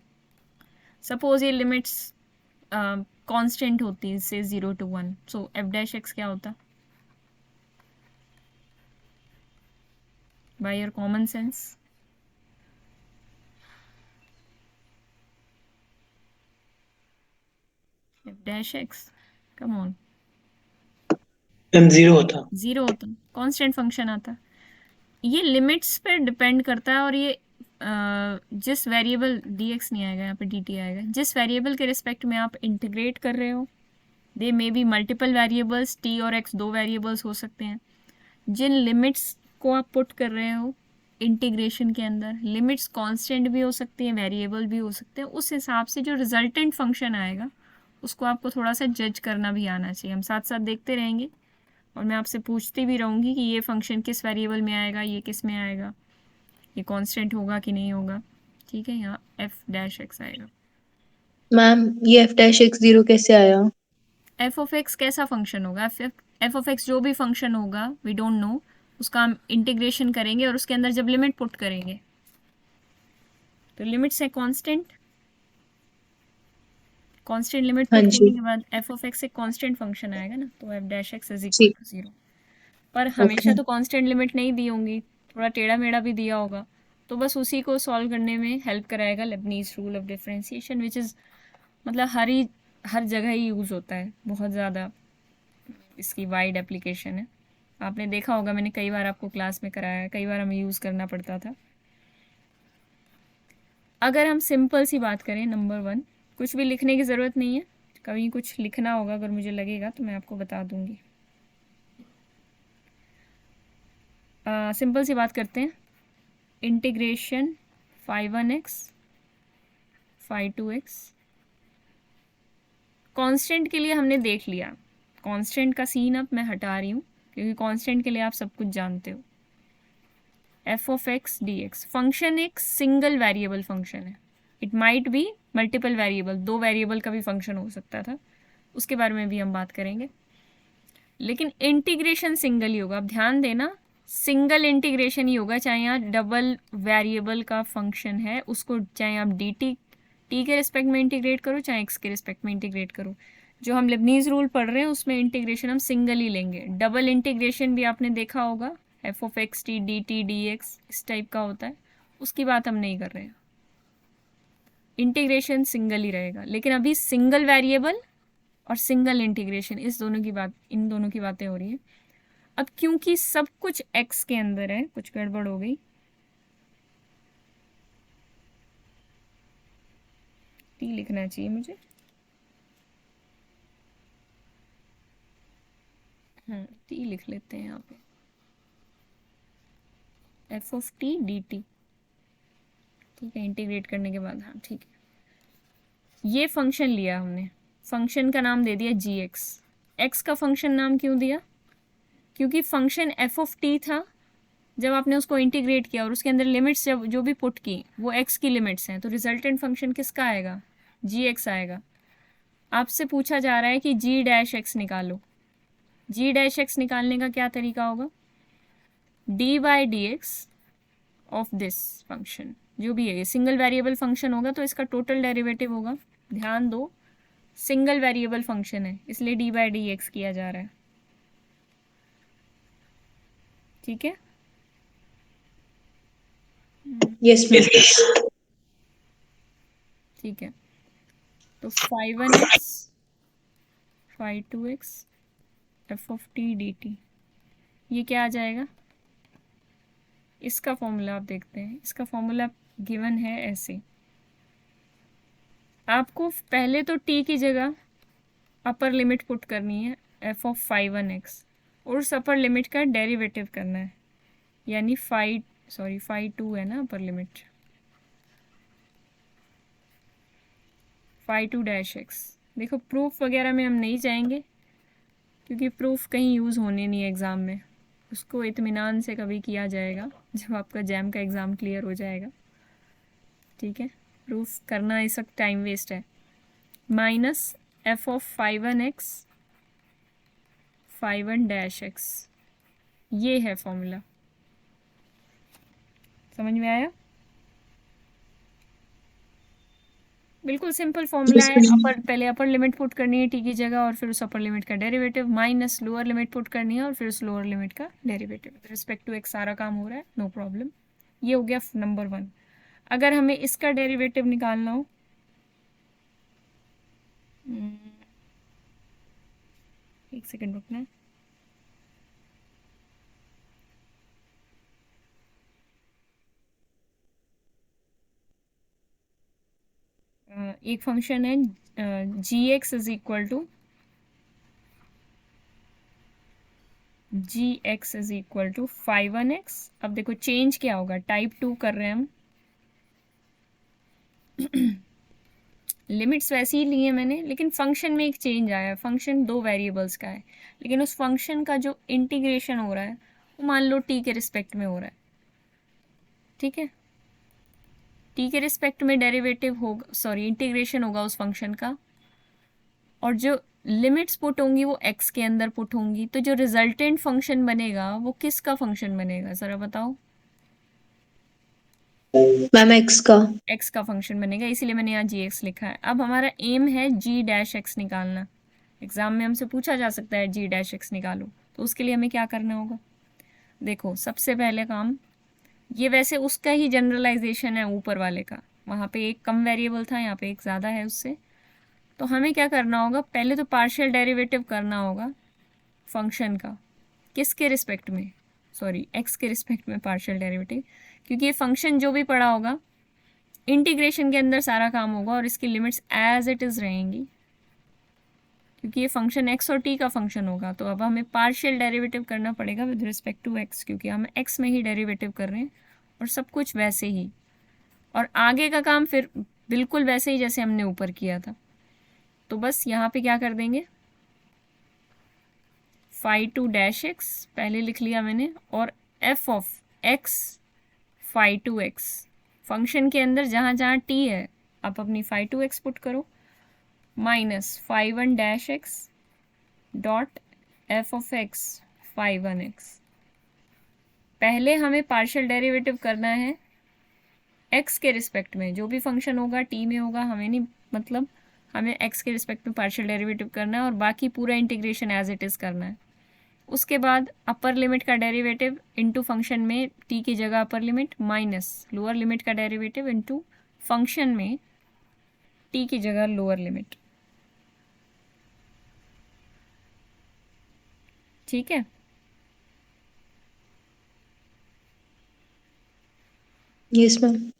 सपोज ये लिमिट्स कांस्टेंट होती है, से 0 to 1, so F dash x क्या होता? By your common sense, F dash x, come on, ma'am 0 होता। 0 होता, कांस्टेंट फंक्शन आता। ये लिमिट्स पे डिपेंड करता है, और ये जिस वेरिएबल dx नहीं आएगा, यहाँ पे dt आएगा, जिस वेरिएबल के रिस्पेक्ट में आप इंटीग्रेट कर रहे हो, they may be multiple variables, t और x दो वेरिएबल्स हो सकते हैं। जिन लिमिट्स को आप पुट कर रहे हो इंटीग्रेशन के अंदर, लिमिट्स कांस्टेंट भी हो सकती हैं, वेरिएबल भी हो सकते हैं, उस हिसाब से जो रिजल्टेंट फंक्शन आएगा उसको आपको थोड़ा सा जज करना भी आना चाहिए। हम साथ साथ देखते रहेंगे और मैं आपसे पूछती भी रहूँगी कि ये फंक्शन किस वेरिएबल में आएगा, ये किस में आएगा, ये कांस्टेंट होगा कि नहीं होगा। ठीक है, यहाँ एफ डैश एक्स आएगा। मैम ये एफ डैश एक्स 0 कैसे आया? एफ ऑफ एक्स कैसा फंक्शन होगा? एफ ऑफ एक्स जो भी फंक्शन होगा, वी डोंट नो, उसका हम इंटीग्रेशन करेंगे और उसके अंदर जब लिमिट पुट करेंगे तो लिमिट्स है कांस्टेंट, कांस्टेंट लिमिट हाँ पुट जी। करने के बाद एफ ऑफ एक्स एक कांस्टेंट फंक्शन आएगा ना, तो f dash x is equal जी। टू 0। पर हमेशा ओके। तो कांस्टेंट लिमिट नहीं दी होंगी, थोड़ा टेढ़ा मेढ़ा भी दिया होगा, तो बस उसी को सॉल्व करने में हेल्प कराएगा Lebanese rule of differentiation, which is मतलब हर जगह ही यूज़ होता है, बहुत ज़्यादा इसकी वाइड एप्लीकेशन है। आपने देखा होगा, मैंने कई बार आपको क्लास में कराया है, कई बार हमें यूज़ करना पड़ता था। अगर हम सिंपल सी बात करें, नंबर 1, कुछ भी लिखने की ज़रूरत नहीं है, कभी कुछ लिखना होगा अगर मुझे लगेगा तो मैं आपको बता दूंगी। सिंपल सी बात करते हैं, integration phi 1x phi 2x, constant के लिए हमने देख लिया, कांस्टेंट का सीन अब मैं हटा रही हूँ क्योंकि कांस्टेंट के लिए आप सब कुछ जानते हो। F of x d x, function एक सिंगल वेरिएबल फंक्शन है, it might be multiple variable, 2 variable का भी फंक्शन हो सकता था, उसके बारे में भी हम बात करेंगे। लेकिन इंटीग्रेशन सिंगल ही होगा, अब ध्यान देना, सिंगल इंटीग्रेशन ही होगा, चाहे यहाँ डबल वेरिएबल का फंक्शन है उसको चाहे आप डी टी के रिस्पेक्ट में इंटीग्रेट करो, चाहे एक्स के रिस्पेक्ट में इंटीग्रेट करो। जो हम लेबनीज रूल पढ़ रहे हैं उसमें इंटीग्रेशन हम सिंगल ही लेंगे। डबल इंटीग्रेशन भी आपने देखा होगा, F of x T D x इस टाइप का होता है, उसकी बात हम नहीं कर रहे हैं। इंटीग्रेशन सिंगल ही रहेगा, लेकिन अभी सिंगल वेरिएबल और सिंगल इंटीग्रेशन, इन दोनों की बातें हो रही हैं। अब क्योंकि सब कुछ x के अंदर है, कुछ गड़बड़ हो गई, t लिखना चाहिए मुझे, t लिख लेते हैं यहाँ पे, F of t d T, ठीक है, इंटीग्रेट करने के बाद, हाँ ठीक है। ये फंक्शन लिया हमने, फंक्शन का नाम दे दिया जी एक्स। एक्स का फंक्शन नाम क्यों दिया? क्योंकि फंक्शन एफ ऑफ टी था, जब आपने उसको इंटीग्रेट किया और उसके अंदर लिमिट्स जो भी पुट की वो x की लिमिट्स हैं, तो रिजल्टेंट फंक्शन किसका आएगा? जी एक्स आएगा। आपसे पूछा जा रहा है कि जी डैश एक्स निकालो। जी डैश एक्स निकालने का क्या तरीका होगा? D by d x of this function, जो भी है, ये सिंगल वेरिएबल फंक्शन होगा तो इसका टोटल डेरिवेटिव होगा। ध्यान दो, सिंगल वेरिएबल फंक्शन है इसलिए डी बाई डी एक्स किया जा रहा है, ठीक है। Yes ma'am. ठीक है, तो phi 1x phi 2x f of t d t, ये क्या आ जाएगा? इसका फॉर्मूला आप देखते हैं, इसका फॉर्मूला गिवन है ऐसे, आपको पहले तो t की जगह अपर लिमिट पुट करनी है f ऑफ phi1x और उस अपर लिमिट का डेरिवेटिव करना है, यानी phi2 है ना upper limit, phi2 dash x। देखो प्रूफ वगैरह में हम नहीं जाएंगे क्योंकि प्रूफ कहीं यूज़ होने नहीं है एग्ज़ाम में, उसको इत्मीनान से कभी किया जाएगा जब आपका जैम का एग्ज़ाम क्लियर हो जाएगा। ठीक है, प्रूफ करना इस वक्त टाइम वेस्ट है। Minus f of phi1x phi1 dash x, ये है फॉर्मूला। समझ में आया? बिल्कुल सिंपल फॉर्मूला है। पहले अपर लिमिट पुट करनी है t की जगह और फिर उस अपर लिमिट का derivative, minus lower limit put करनी है और फिर उस लोअर लिमिट का derivative. With respect to x सारा काम हो रहा है, नो प्रॉब्लम। ये हो गया नंबर 1। अगर हमें इसका डेरिवेटिव निकालना हो, एक सेकेंड रुकना है। एक फंक्शन है gx is equal to phi1x। अब देखो चेंज क्या होगा, टाइप 2 कर रहे हैं हम। लिमिट्स वैसे ही लिए मैंने, लेकिन फंक्शन में एक चेंज आया है। फंक्शन 2 वेरिएबल्स का है, लेकिन उस फंक्शन का जो इंटीग्रेशन हो रहा है वो मान लो t के रिस्पेक्ट में हो रहा है। ठीक है, t के रिस्पेक्ट में डेरिवेटिव होगा, सॉरी इंटीग्रेशन होगा उस फंक्शन का, और जो लिमिट्स पुट होंगी वो x के अंदर पुट होंगी। तो जो रिजल्टेंट फंक्शन बनेगा वो किसका फंक्शन बनेगा, ज़रा बताओ? मैम x का। x का फंक्शन बनेगा, इसीलिए मैंने यहाँ gx लिखा है। अब हमारा एम है g डैश x निकालना। एग्जाम में हमसे पूछा जा सकता है g डैश x निकालो, तो उसके लिए हमें क्या करना होगा? देखो सबसे पहले काम, ये वैसे उसका ही जनरलाइजेशन है ऊपर वाले का, वहाँ पे एक कम वेरिएबल था, यहाँ पे एक ज़्यादा है उससे। तो हमें क्या करना होगा, पहले तो पार्शियल डेरिवेटिव करना होगा फंक्शन का। किसके रिस्पेक्ट में? सॉरी x के रिस्पेक्ट में पार्शियल डेरिवेटिव, क्योंकि ये फंक्शन जो भी पड़ा होगा इंटीग्रेशन के अंदर सारा काम होगा और इसकी लिमिट्स एज इट इज़ रहेंगी, क्योंकि ये फंक्शन x और t का फंक्शन होगा। तो अब हमें पार्शियल डेरिवेटिव करना पड़ेगा विद रिस्पेक्ट टू x, क्योंकि हम x में ही डेरिवेटिव कर रहे हैं और सब कुछ वैसे ही, और आगे का काम फिर बिल्कुल वैसे ही जैसे हमने ऊपर किया था। तो बस यहाँ पे क्या कर देंगे, phi2 डैश x पहले लिख लिया मैंने, और f of x phi2x। Function के अंदर जहाँ जहाँ t है आप अपनी phi2x पुट करो, minus phi1 dash x dot f of x phi1x। पहले हमें पार्शियल डेरिवेटिव करना है x के रिस्पेक्ट में, जो भी फंक्शन होगा t में होगा, हमें नहीं मतलब, हमें x के रिस्पेक्ट में पार्शियल डेरिवेटिव करना है और बाकी पूरा इंटीग्रेशन एज इट इज़ करना है। उसके बाद अपर लिमिट का डेरिवेटिव इनटू फंक्शन में t की जगह upper limit, minus lower limit का डेरिवेटिव इनटू फंक्शन में t की जगह लोअर लिमिट। ठीक है, यस मैम।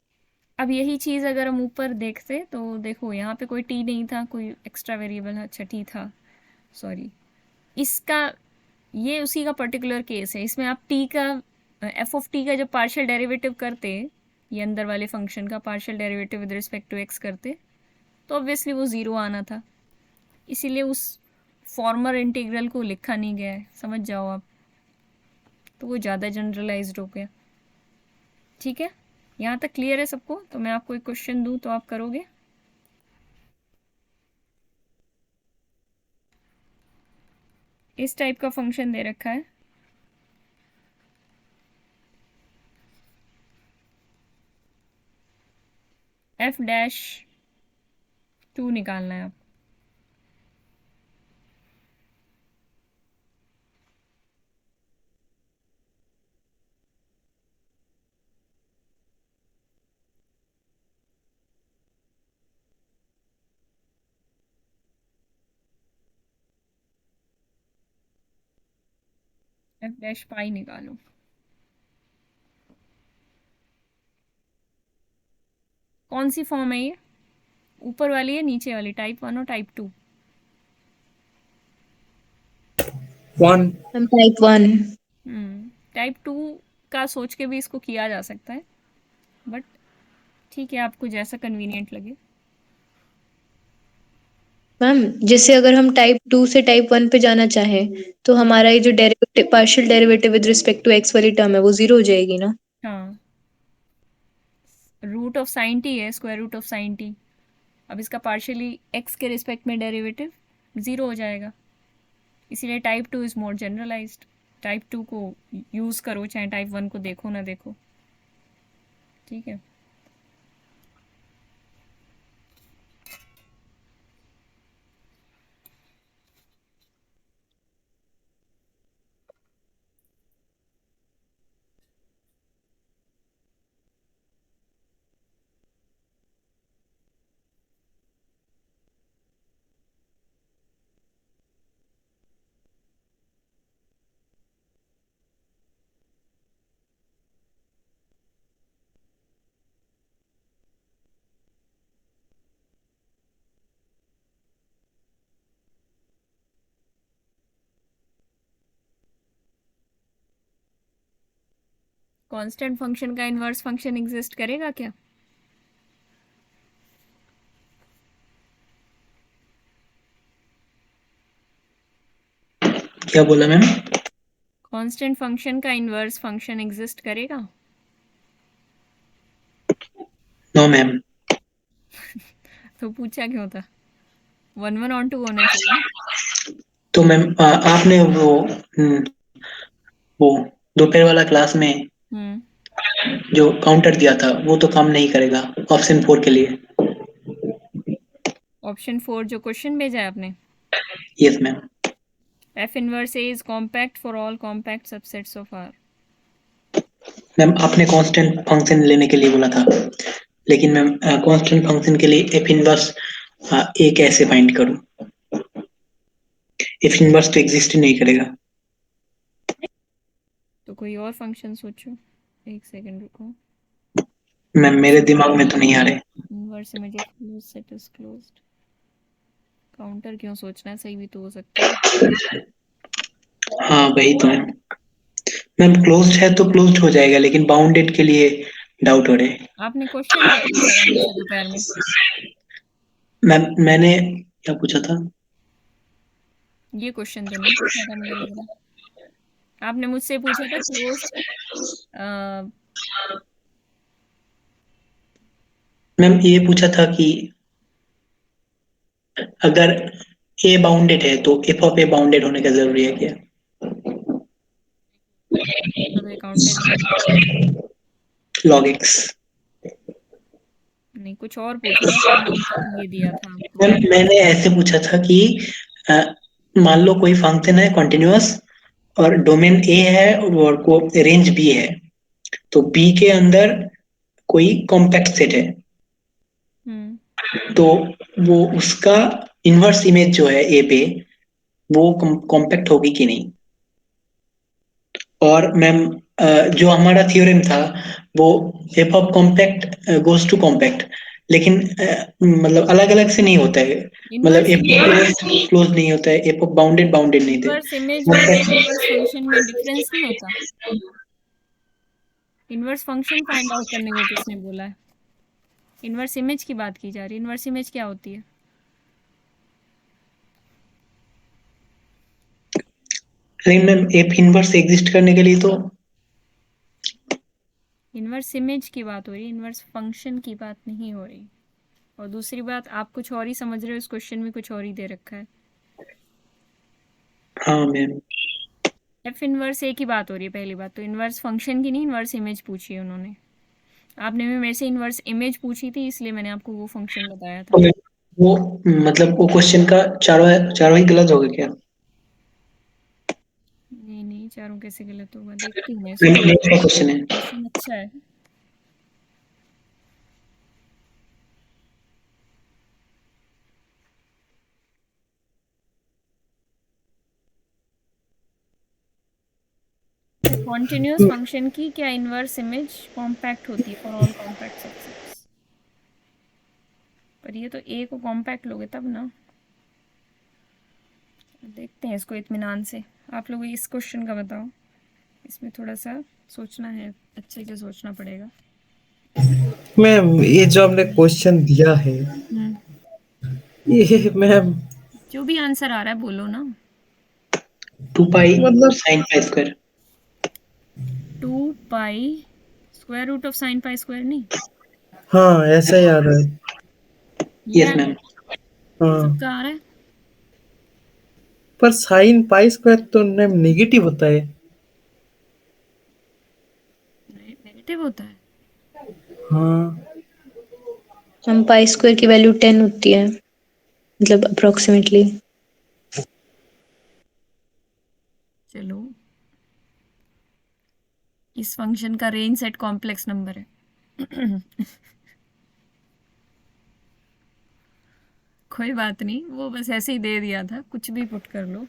अब यही चीज़ अगर हम ऊपर देखते तो देखो यहाँ पे कोई t नहीं था, कोई एक्स्ट्रा वेरिएबल, अच्छा t था, सॉरी। इसका ये उसी का पर्टिकुलर केस है, इसमें आप t का f ऑफ t का जब पार्शियल डेरिवेटिव करते, ये अंदर वाले फंक्शन का partial derivative with respect to x करते, तो ऑब्वियसली वो ज़ीरो आना था, इसीलिए उस फॉर्मर इंटीग्रल को लिखा नहीं गया है, समझ जाओ आप। तो वो ज़्यादा जनरलाइज्ड हो गया। ठीक है, यहाँ तक क्लियर है सबको? तो मैं आपको एक क्वेश्चन दूँ तो आप करोगे? इस टाइप का फंक्शन दे रखा है, f डैश 2 निकालना है आप। f डैश पाई निकालो। कौन सी फॉर्म है ये? ऊपर वाली है नीचे वाली, टाइप 1 और टाइप 2? 1. हम टाइप 1। टाइप 2 का सोच के भी इसको किया जा सकता है, बट ठीक है, आपको जैसा कन्वीनियंट लगे। मैम जैसे अगर हम टाइप 2 से टाइप 1 पे जाना चाहें तो हमारा ये जो derivative, partial derivative with respect to x वाली टर्म है वो 0 हो जाएगी ना? हाँ, रूट ऑफ साइन टी है, square root of sine t. अब इसका पार्शियली एक्स के रिस्पेक्ट में डेरिवेटिव 0 हो जाएगा। इसीलिए type 2 is more generalised. Type 2 को यूज़ करो, चाहे टाइप 1 को देखो ना देखो, ठीक है। कांस्टेंट फंक्शन का इन्वर्स फंक्शन एग्जिस्ट करेगा क्या? क्या बोला मैम? कांस्टेंट फंक्शन का इन्वर्स फंक्शन एग्जिस्ट करेगा? No ma'am. तो पूछा क्यों था? 1 1 ऑन 2 होना चाहिए। तो मैम आपने वो दोपहर वाला क्लास में जो काउंटर दिया था वो तो काम नहीं करेगा ऑप्शन 4 के लिए। ऑप्शन 4 जो क्वेश्चन भेजा है आपने? Yes ma'am. F inverse a is compact for all compact subsets of R. Ma'am आपने कांस्टेंट फंक्शन लेने के लिए बोला था, लेकिन मैम कांस्टेंट फंक्शन के लिए एफ इनवर्स ए कैसे फाइंड करूं? एफ इनवर्स तो एग्जिस्ट ही नहीं करेगा। तो कोई और फंक्शन सोचो, एक सेकंड रुको। मैम मेरे दिमाग में तो नहीं आ रहे। Inverse image of closed set is closed. Counter क्यों सोचना है, सही भी तो हो सकता है। हाँ वही तो है मैम, क्लोज्ड है तो क्लोज्ड हो जाएगा, लेकिन बाउंडेड के लिए डाउट हो रहे। आपने क्वेश्चन क्या पूछा था मुझसे दोपहर में? मैम मैंने क्या पूछा था? ये क्वेश्चन तो नहीं पूछा था मुझे लग रहा। आपने मुझसे पूछा था क्लोज्ड। मैम ये पूछा था कि अगर ए बाउंडेड है तो एफ ऑफ ए बाउंडेड होने का जरूरी है क्या? Counted log x. नहीं, कुछ और पूछा था, फिर मैंने ये दिया था आपको। मैम मैंने ऐसे पूछा था कि अ, मान लो कोई फंक्शन है कॉन्टिन्यूअस और डोमेन ए है और को रेंज बी है, तो बी के अंदर कोई कॉम्पैक्ट सेट है, तो वो उसका इनवर्स इमेज जो है ए पे वो कॉम्पैक्ट होगी कि नहीं। और मैम जो हमारा थ्योरम था वो f of compact goes to compact, लेकिन मतलब अलग अलग से नहीं होता है, मतलब एफ ऑफ क्लोज नहीं होता है, एफ ऑफ बाउंडेड बाउंडेड नहीं इनवर्स इमेज थे। और इनवर्स फंक्शन में डिफरेंस नहीं होता। इनवर्स फंक्शन फाइंड आउट करने को किसने बोला है? इनवर्स इमेज की बात की जा रही है। इनवर्स इमेज क्या होती है? लेकिन मैम एफ इनवर्स एग्जिस्ट करने के लिए तो इनवर्स इमेज की बात हो रही है, इनवर्स फंक्शन की बात नहीं हो रही। और दूसरी बात, आप कुछ और ही समझ रहे हो, इस क्वेश्चन में कुछ और ही दे रखा है। हाँ मैम। एफ इनवर्स ए की बात हो रही है पहली बात तो, इनवर्स फंक्शन की नहीं, इनवर्स इमेज पूछी है उन्होंने। आपने भी मेरे से इनवर्स इमेज पूछी थी, इसलिए मैंने आपको वो फंक्शन बताया था। वो मतलब वो क्वेश्चन का चारों चारों ही गलत हो गए क्या? नहीं नहीं, चारों कैसे गलत होगा, देखती हूँ मैं क्वेश्चन है। क्वेश्चन अच्छा है। कॉन्टिन्यूअस फंक्शन की क्या इनवर्स इमेज कॉम्पैक्ट होती है फॉर ऑल कॉम्पैक्ट सबसेट्स? पर ये तो ए को कॉम्पैक्ट लोगे तब ना। देखते हैं इसको इत्मीनान से। आप लोग इस क्वेश्चन का बताओ, इसमें थोड़ा सा सोचना है, अच्छे से सोचना पड़ेगा। मैम ये जो आपने क्वेश्चन दिया है, ये मैम जो भी आंसर आ रहा है बोलो ना। 2 पाई मतलब sine pi square. 2 pi square root of sine pi square, नहीं हाँ ऐसा ही आ रहा है। ये यस आ रहा मैम। है, ये हाँ सबका आ रहा है। पर साइन पाई स्क्वायर तो मैम नेगेटिव होता है। नेगेटिव होता है। हाँ हम पाई स्क्वायर की वैल्यू 10 होती है, मतलब अप्रोक्सीमेटली। चलो, इस फंक्शन का रेंज सेट कॉम्प्लेक्स नंबर है। कोई बात नहीं, वो बस ऐसे ही दे दिया था, कुछ भी पुट कर लो।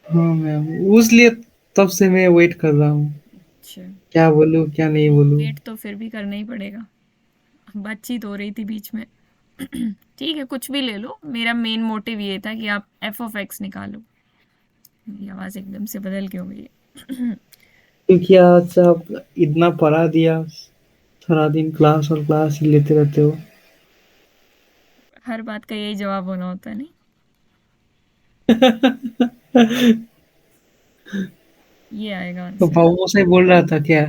हाँ मैम, उसलिए तब से मैं वेट कर रहा हूँ, अच्छा, क्या बोलूँ क्या नहीं बोलूँ। वेट तो फिर भी करना ही पड़ेगा, बातचीत हो रही थी बीच में। ठीक है, कुछ भी ले लो, मेरा मेन मोटिव ये था कि आप एफ ऑफ एक्स निकालो। मेरी आवाज़ एकदम से बदल के हो गई है। क्योंकि आज आप इतना पढ़ा दिया, सारा दिन क्लास और क्लास ही लेते रहते हो। हर बात का यही जवाब होना होता है, नहीं? ये आएगा तो आंसर। बाबू से बोल रहा था क्या?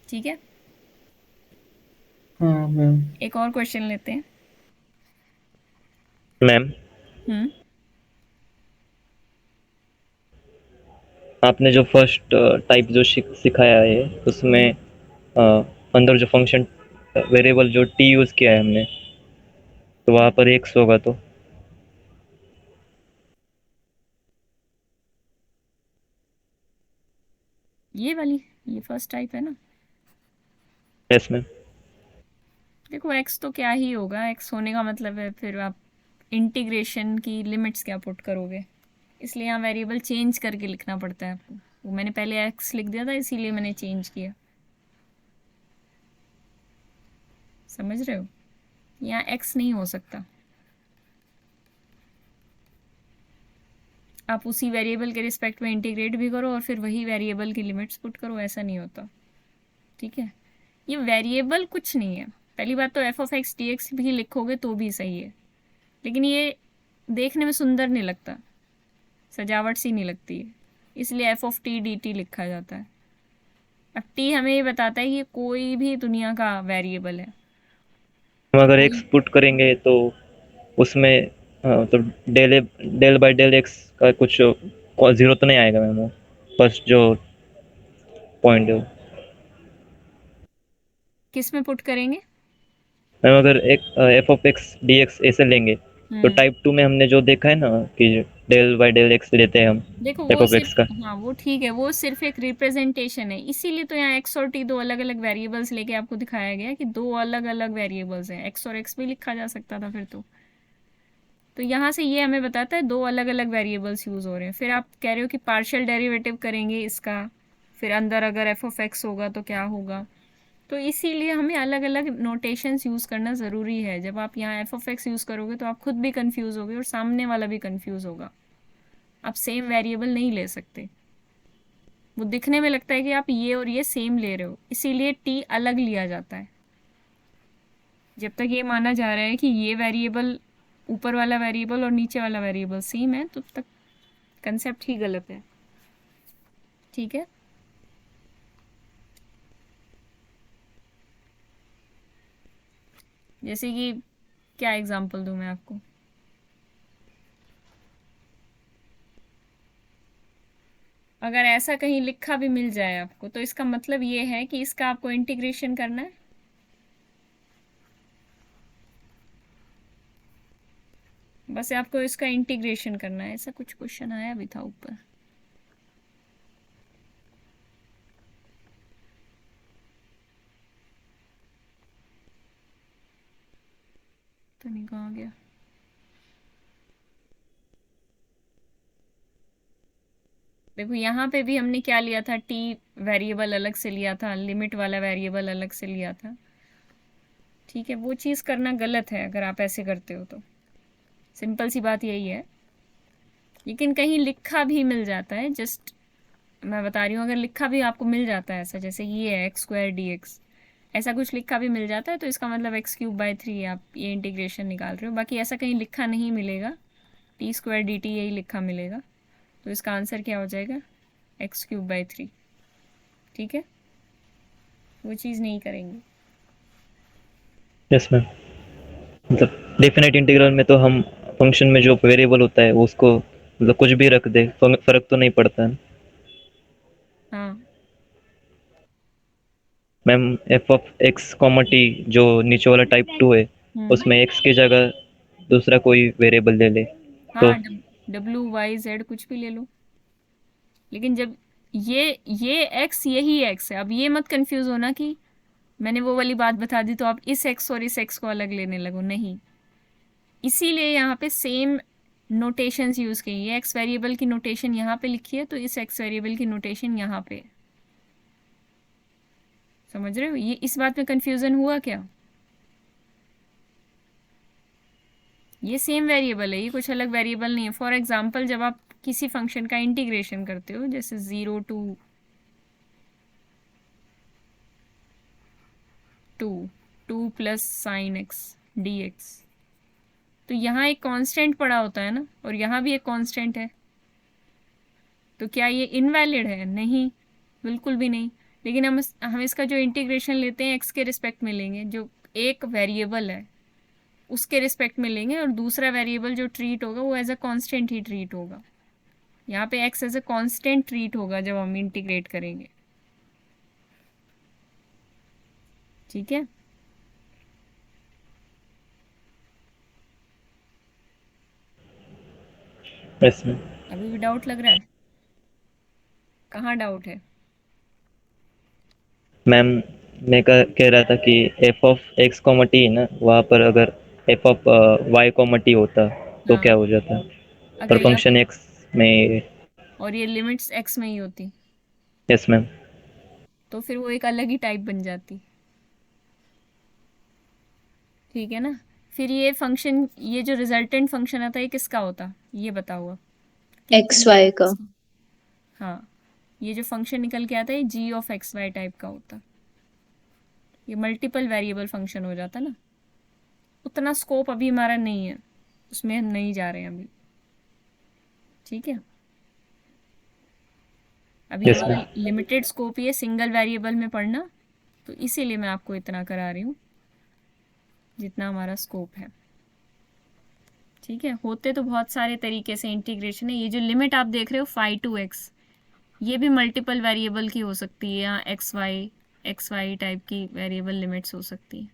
ठीक है, हाँ मैम। एक और क्वेश्चन लेते हैं। मैम, हम्म आपने जो फर्स्ट टाइप जो सिखाया है उसमें अंदर जो फंक्शन वेरिएबल जो टी यूज़ किया है हमने, तो वहाँ पर एक्स होगा तो ये वाली, ये फर्स्ट टाइप है ना। Yes ma'am. देखो एक्स तो क्या ही होगा, एक्स होने का मतलब है फिर आप इंटीग्रेशन की लिमिट्स क्या पुट करोगे, इसलिए यहाँ वेरिएबल चेंज करके लिखना पड़ता है आपको। वो मैंने पहले एक्स लिख दिया था, इसीलिए मैंने चेंज किया। समझ रहे हो? यहाँ एक्स नहीं हो सकता। आप उसी वेरिएबल के रिस्पेक्ट में इंटीग्रेट भी करो और फिर वही वेरिएबल की लिमिट्स पुट करो, ऐसा नहीं होता। ठीक है, ये वेरिएबल कुछ नहीं है। पहली बात तो F of x d x भी लिखोगे तो भी सही है, लेकिन ये देखने में सुंदर नहीं लगता, सजावट सी नहीं लगती है, इसलिए F of t d T लिखा जाता है। अब टी हमें ये बताता है कि ये कोई भी दुनिया का वेरिएबल है। हम अगर एक्स कोई पुट करेंगे तो उसमें तो डेल बाय डेल एक्स का कुछ जीरो तो नहीं आएगा मैम, वो फर्स्ट जो पॉइंट है वो। किस में पुट करेंगे? मैम अगर एक F of x d x ऐसे लेंगे तो टाइप 2 में हमने जो देखा है ना कि डेल बाय डेल एक्स लेते हैं हम देखो एफ वो ऑफ एक्स सिर्फ, का। हाँ वो ठीक है, वो सिर्फ एक रिप्रेजेंटेशन है, इसीलिए तो यहाँ एक्स और टी दो अलग अलग वेरिएबल्स लेके आपको दिखाया गया है कि दो अलग अलग वेरिएबल्स हैं। एक्स और एक्स भी लिखा जा सकता था फिर तो यहाँ से ये हमें बताता है दो अलग अलग वेरिएबल्स यूज़ हो रहे हैं। फिर आप कह रहे हो कि पार्शियल डेरिवेटिव करेंगे इसका, फिर अंदर अगर एफ ऑफ एक्स होगा तो क्या होगा, तो इसीलिए हमें अलग अलग नोटेशंस यूज़ करना ज़रूरी है। जब आप यहाँ एफ ऑफ एक्स यूज़ करोगे तो आप खुद भी कंफ्यूज होगे और सामने वाला भी कंफ्यूज होगा। आप सेम वेरिएबल नहीं ले सकते, वो दिखने में लगता है कि आप ये और ये सेम ले रहे हो, इसीलिए टी अलग लिया जाता है। जब तक ये माना जा रहा है कि ये वेरिएबल, ऊपर वाला वेरिएबल और नीचे वाला वेरिएबल सेम है, तब तक कंसेप्ट ही गलत है। ठीक है, जैसे कि क्या एग्जांपल दूं मैं आपको? अगर ऐसा कहीं लिखा भी मिल जाए आपको तो इसका मतलब ये है कि इसका आपको इंटीग्रेशन करना है। बस आपको इसका इंटीग्रेशन करना है, ऐसा कुछ क्वेश्चन आया भी था ऊपर। तो नहीं, कहाँ गया? देखो यहाँ पे भी हमने क्या लिया था, टी वेरिएबल अलग से लिया था, लिमिट वाला वेरिएबल अलग से लिया था। ठीक है, वो चीज़ करना गलत है अगर आप ऐसे करते हो तो। सिंपल सी बात यही है। लेकिन कहीं लिखा भी मिल जाता है, जस्ट मैं बता रही हूँ, अगर लिखा भी आपको मिल जाता है ऐसा, जैसे ये है एक्स स्क्वायर डी एक्स, ऐसा कुछ लिखा भी मिल जाता है तो इसका मतलब एक्स क्यूब बाई 3 आप ये इंटीग्रेशन निकाल रहे हो। बाकी ऐसा कहीं लिखा नहीं मिलेगा, टी स्क्वायर डी टी यही लिखा मिलेगा, तो इसका आंसर क्या हो जाएगा, एक्स क्यूब बाई 3। ठीक है, वो चीज़ नहीं करेंगे। यस मैम, मतलब डेफिनेट इंटीग्रल में तो हम फंक्शन में जो वेरिएबल होता है वो उसको मतलब कुछ भी रख दे, फर्क तो नहीं पड़ता है। हाँ, ma'am F of x comma T जो नीचे वाला टाइप 2 है, उसमें एक्स की जगह दूसरा कोई वेरिएबल ले ले तो हाँ, डब्ल्यू वाई जेड कुछ भी ले लो। लेकिन जब ये एक्स यही एक्स है, अब ये मत कंफ्यूज होना कि मैंने वो वाली बात बता दी तो आप इस एक्स और इस एक्स को अलग लेने लगो, नहीं। इसीलिए यहाँ पे सेम नोटेशंस यूज़ की है। एक्स वेरिएबल की नोटेशन यहाँ पे लिखी है तो इस एक्स वेरिएबल की नोटेशन यहाँ पे है। समझ रहे हो, ये इस बात में कंफ्यूजन हुआ क्या? ये सेम वेरिएबल है, ये कुछ अलग वेरिएबल नहीं है। फॉर एग्जांपल जब आप किसी फंक्शन का इंटीग्रेशन करते हो, जैसे 0 to 2 plus sine x d x, तो यहाँ एक कांस्टेंट पड़ा होता है ना, और यहाँ भी एक कांस्टेंट है, तो क्या ये इनवैलिड है? नहीं, बिल्कुल भी नहीं। लेकिन हम इसका जो इंटीग्रेशन लेते हैं एक्स के रिस्पेक्ट में लेंगे, जो एक वेरिएबल है उसके रिस्पेक्ट में लेंगे, और दूसरा वेरिएबल जो ट्रीट होगा वो एज अ कांस्टेंट ही ट्रीट होगा। यहाँ पे x as a constant treat होगा जब हम इंटीग्रेट करेंगे। ठीक है, यस मैम। अभी भी डाउट लग रहा है? कहाँ डाउट है? मैम मैं कह रहा था कि f of x comma t है ना, वहाँ पर अगर f of y comma t होता तो हाँ, क्या हो जाता, पर अगर फंक्शन एक्स में। और ये लिमिट्स एक्स में ही होती यस मैम। तो फिर वो एक अलग ही टाइप बन जाती। ठीक है ना, फिर ये फंक्शन, ये जो रिजल्टेंट फंक्शन आता है ये किसका होता, ये बताओ अब। एक्स वाई का। हाँ, ये जो फंक्शन निकल के आता है जी ऑफ एक्स वाई टाइप का होता। ये मल्टीपल वेरिएबल फंक्शन हो जाता ना। उतना स्कोप अभी हमारा नहीं है, उसमें हम नहीं जा रहे हैं अभी। ठीक है, अभी यस मैम। लिमिटेड स्कोप ही है सिंगल वेरिएबल में पढ़ना, तो इसीलिए मैं आपको इतना करा रही हूँ जितना हमारा स्कोप है। ठीक है, होते तो बहुत सारे तरीके से इंटीग्रेशन है। ये जो लिमिट आप देख रहे हो फाई टू एक्स, ये भी मल्टीपल वेरिएबल की हो सकती है, या एक्स वाई टाइप की वेरिएबल लिमिट्स हो सकती है।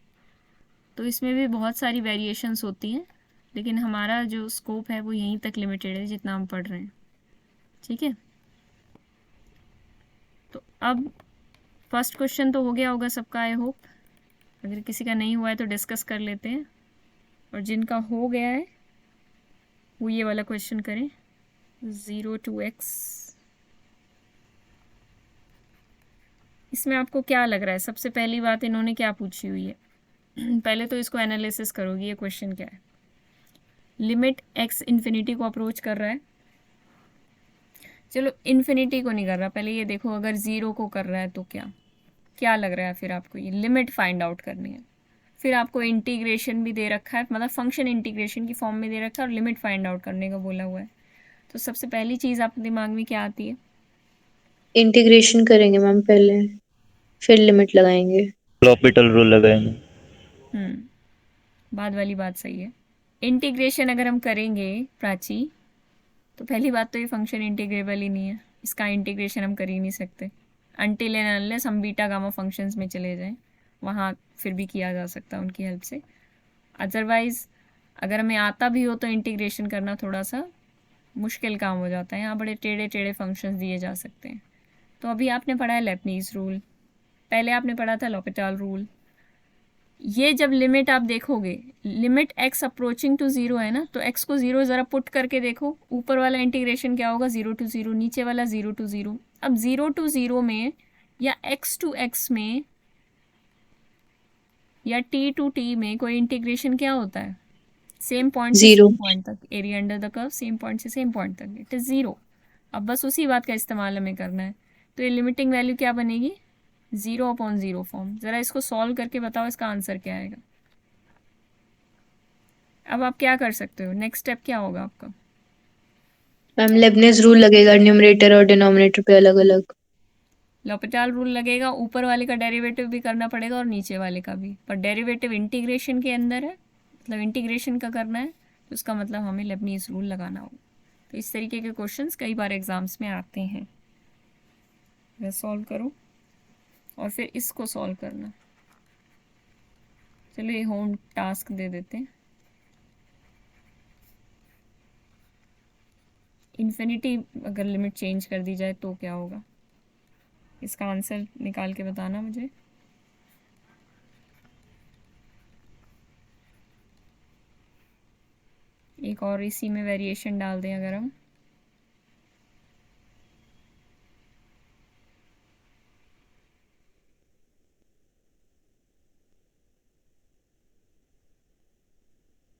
तो इसमें भी बहुत सारी वेरिएशंस होती हैं, लेकिन हमारा जो स्कोप है वो यहीं तक लिमिटेड है जितना हम पढ़ रहे हैं। ठीक है, तो अब फर्स्ट क्वेश्चन तो हो गया होगा सबका, आई होप। अगर किसी का नहीं हुआ है तो डिस्कस कर लेते हैं, और जिनका हो गया है वो ये वाला क्वेश्चन करें। 0 to x, इसमें आपको क्या लग रहा है? सबसे पहली बात इन्होंने क्या पूछी हुई है? पहले तो इसको एनालिसिस करोगी, ये क्वेश्चन क्या है। लिमिट x इन्फिनिटी को अप्रोच कर रहा है, चलो इन्फिनिटी को नहीं कर रहा, पहले ये देखो अगर 0 को कर रहा है तो क्या क्या लग रहा है फिर आपको? ये लिमिट फाइंड आउट करनी है, फिर आपको इंटीग्रेशन भी दे रखा है, मतलब फंक्शन इंटीग्रेशन की फॉर्म में दे रखा है और लिमिट फाइंड आउट करने का बोला हुआ है। तो सबसे पहली चीज़ आपके दिमाग में क्या आती है? इंटीग्रेशन करेंगे मैम पहले, फिर लिमिट लगाएंगे। l'Hopital रूल लगाएंगे। बाद वाली बात सही है। इंटीग्रेशन अगर हम करेंगे प्राची, तो पहली बात तो ये फंक्शन इंटीग्रेबल ही नहीं है, इसका इंटीग्रेशन हम कर ही नहीं सकते अनटिल एंड अनलेस हम बीटा गामा फंक्शंस में चले जाएं, वहाँ फिर भी किया जा सकता है उनकी हेल्प से। अदरवाइज़ अगर हमें आता भी हो तो इंटीग्रेशन करना थोड़ा सा मुश्किल काम हो जाता है, यहाँ बड़े टेढ़े टेढ़े फंक्शंस दिए जा सकते हैं। तो अभी आपने पढ़ा है लेबनीज़ रूल, पहले आपने पढ़ा था l'Hopital रूल। ये जब लिमिट आप देखोगे, लिमिट x अप्रोचिंग टू 0 है ना, तो x को 0 ज़रा पुट करके देखो, ऊपर वाला इंटीग्रेशन क्या होगा 0 to 0, नीचे वाला 0 to 0। अब 0 to 0 में या x to x में या टी टू टी में कोई इंटीग्रेशन क्या होता है? सेम पॉइंट से जीरो। सेम पॉइंट तक, area under the curve same point से सेम पॉइंट तक, इट इज़ ज़ीरो। अब बस उसी बात का इस्तेमाल हमें करना है। तो ये लिमिटिंग वैल्यू क्या बनेगी? 0/0 फॉर्म। ज़रा इसको सॉल्व करके बताओ इसका आंसर क्या आएगा। अब आप क्या कर सकते हो, नेक्स्ट स्टेप क्या होगा आपका? मैम लेबनिज रूल लगेगा न्यूमरेटर और डिनोमिनेटर पे अलग अलग। l'Hopital रूल लगेगा, ऊपर वाले का डेरिवेटिव भी करना पड़ेगा और नीचे वाले का भी, पर डेरिवेटिव इंटीग्रेशन के अंदर है, मतलब इंटीग्रेशन का करना है, तो उसका मतलब हमें लेबनीज रूल लगाना होगा। तो इस तरीके के क्वेश्चंस कई बार एग्जाम्स में आते हैं। वह सॉल्व करो और फिर इसको सॉल्व करना। चलो ये होम टास्क दे देते हैं। इन्फिनिटी अगर लिमिट चेंज कर दी जाए तो क्या होगा? इसका आंसर निकाल के बताना मुझे। एक और इसी में वेरिएशन डाल दें अगर हम,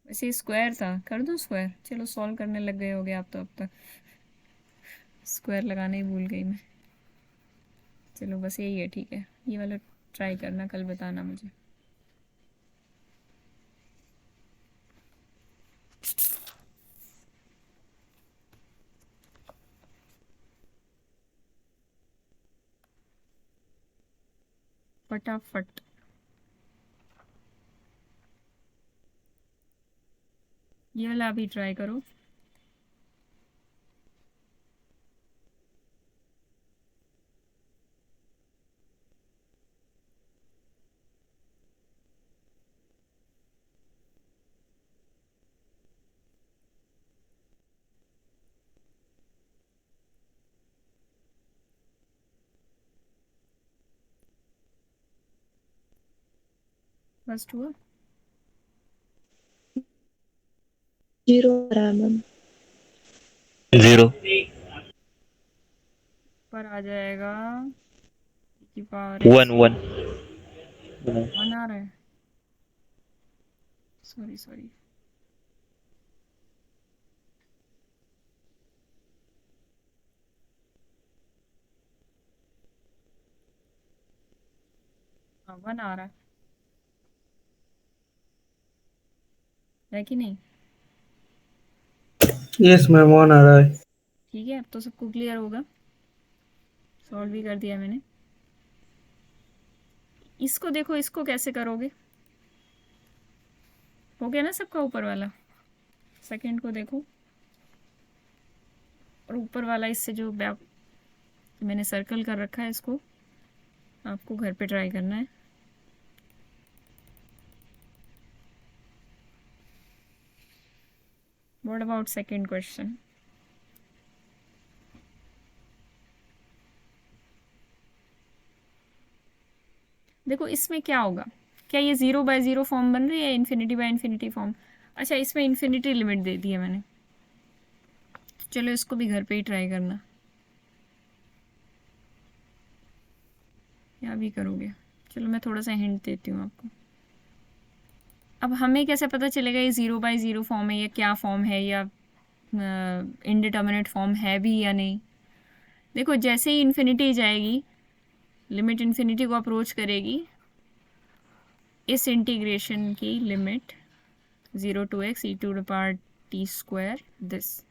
वैसे स्क्वायर था, कर दूं स्क्वायर? चलो सॉल्व करने लग गए होगे आप तो अब तक, स्क्वायर लगाना ही भूल गई मैं। चलो बस यही है, ठीक है, ये वाला ट्राई करना, कल बताना मुझे। फटाफट। ये वाला अभी ट्राई करो। फर्स्ट हुआ? जीरो आ रहा है मैम। 0 पर आ जाएगा की पावर 1 1 वन आ रहा है, सॉरी सॉरी। हाँ 1 आ रहा है कि नहीं? यस मैम 1 आ रहा है। ठीक है, अब तो सबको क्लियर होगा, सॉल्व भी कर दिया मैंने। इसको देखो, इसको कैसे करोगे? हो गया ना सबका ऊपर वाला? सेकंड को देखो, और ऊपर वाला इससे जो बैक मैंने सर्कल कर रखा है, इसको आपको घर पे ट्राई करना है। What about second question? देखो इसमें क्या होगा, क्या ये 0/0 फॉर्म बन रही है या इन्फिनिटी/इन्फिनिटी फॉर्म? अच्छा, इसमें इन्फिनिटी लिमिट दे दी है मैंने, चलो इसको भी घर पे ही ट्राई करना। क्या भी करोगे? चलो मैं थोड़ा सा हिंट देती हूँ आपको। अब हमें कैसे पता चलेगा ये 0/0 फॉर्म है या क्या फॉर्म है, या इनडिटर्मिनेट फॉर्म है भी या नहीं? देखो जैसे ही इन्फिनिटी जाएगी, लिमिट इन्फिनिटी को अप्रोच करेगी, इस इंटीग्रेशन की limit 0 to x e⁻t², this.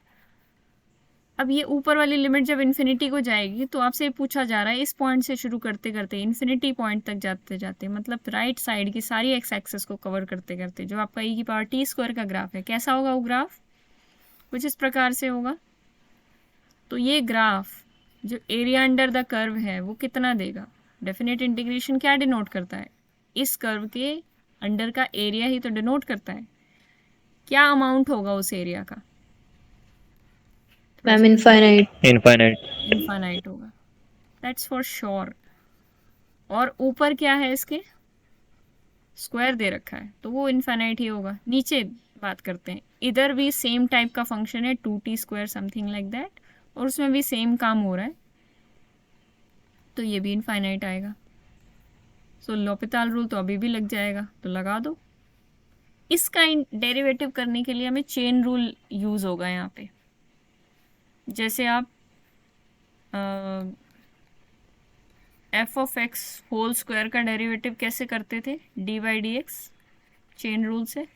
अब ये ऊपर वाली लिमिट जब इन्फिनिटी को जाएगी तो आपसे पूछा जा रहा है इस पॉइंट से शुरू करते करते इन्फिनिटी पॉइंट तक जाते जाते, मतलब राइट साइड की सारी एक्स एक्सेस को कवर करते करते, जो आपका e⁻t² का ग्राफ है, कैसा होगा वो ग्राफ? कुछ इस प्रकार से होगा। तो ये ग्राफ जो एरिया अंडर द कर्व है वो कितना देगा? डेफिनेट इंटीग्रेशन क्या डिनोट करता है? इस कर्व के अंडर का एरिया ही तो डिनोट करता है। क्या अमाउंट होगा उस एरिया का? Ma'am infinite. इनफाइनाइट होगा, दैट्स फॉर श्योर। और ऊपर क्या है इसके? स्क्वायर दे रखा है, तो वो इनफाइनाइट ही होगा। नीचे बात करते हैं, इधर भी सेम टाइप का फंक्शन है 2t² समथिंग लाइक दैट, और उसमें भी सेम काम हो रहा है, तो ये भी इनफाइनाइट आएगा। सो l'Hopital रूल तो अभी भी लग जाएगा, तो लगा दो। इसका डेरिवेटिव करने के लिए हमें चेन रूल यूज़ होगा यहाँ पे। जैसे आप f of x whole square का डेरिवेटिव कैसे करते थे, d by d x chain rule से,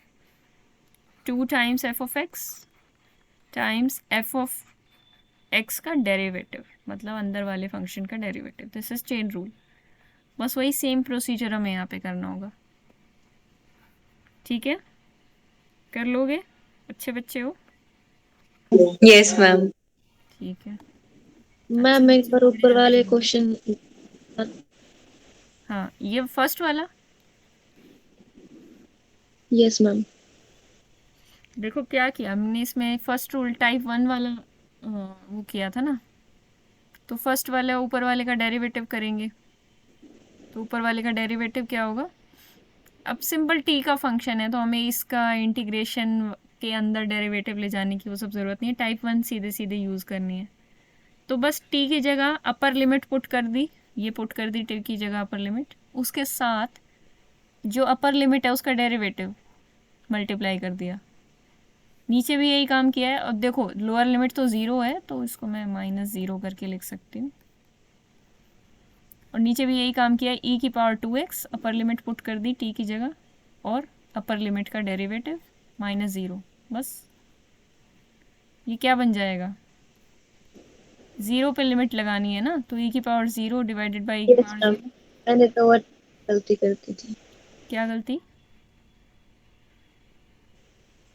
2 times f of x times f of x का डेरिवेटिव, मतलब अंदर वाले फंक्शन का derivative, this is chain rule. बस वही सेम प्रोसीजर हमें यहाँ पे करना होगा। ठीक है, कर लोगे? अच्छे बच्चे हो? Yes ma'am. ठीक है। मैम एक बार ऊपर वाले क्वेश्चन। हाँ, ये फर्स्ट वाला। Yes ma'am. देखो क्या किया हमने इसमें, फर्स्ट रूल टाइप 1 वाला वो किया था ना, तो फर्स्ट वाले ऊपर वाले का डेरिवेटिव करेंगे। तो ऊपर वाले का डेरिवेटिव क्या होगा? अब सिंपल टी का फंक्शन है तो हमें इसका इंटीग्रेशन के अंदर डेरिवेटिव ले जाने की वो सब ज़रूरत नहीं है, टाइप 1 सीधे सीधे यूज़ करनी है। तो बस टी की जगह अपर लिमिट पुट कर दी, ये पुट कर दी टी की जगह अपर लिमिट, उसके साथ जो अपर लिमिट है उसका डेरिवेटिव मल्टीप्लाई कर दिया। नीचे भी यही काम किया है। और देखो लोअर लिमिट तो ज़ीरो है तो इसको मैं -0 करके लिख सकती हूँ। और नीचे भी यही काम किया है, e की power 2x upper limit put कर दी t की जगह, और अपर लिमिट का डेरिवेटिव -0। बस ये क्या बन जाएगा, 0 पे लिमिट लगानी है ना, तो e की पावर 0 डिवाइडेड बाई e की यस पावर मैम, 0। मैंने तो और गलती कर दी थी। क्या गलती?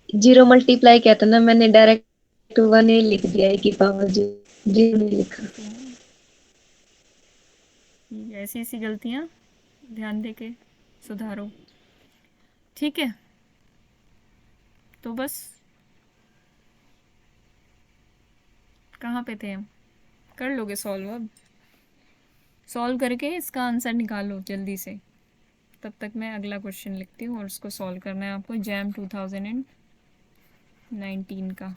0 मल्टीप्लाई किया था ना, मैंने डायरेक्ट 1 ही लिख दिया है की पावर 0 नहीं लिखा। ऐसी ऐसी गलतियाँ ध्यान दे के सुधारो। ठीक है, तो बस कहाँ पे थे हम? कर लोगे सॉल्व? अब सॉल्व करके इसका आंसर निकालो जल्दी से, तब तक मैं अगला क्वेश्चन लिखती हूँ और उसको सॉल्व करना है आपको, जैम 2019 का।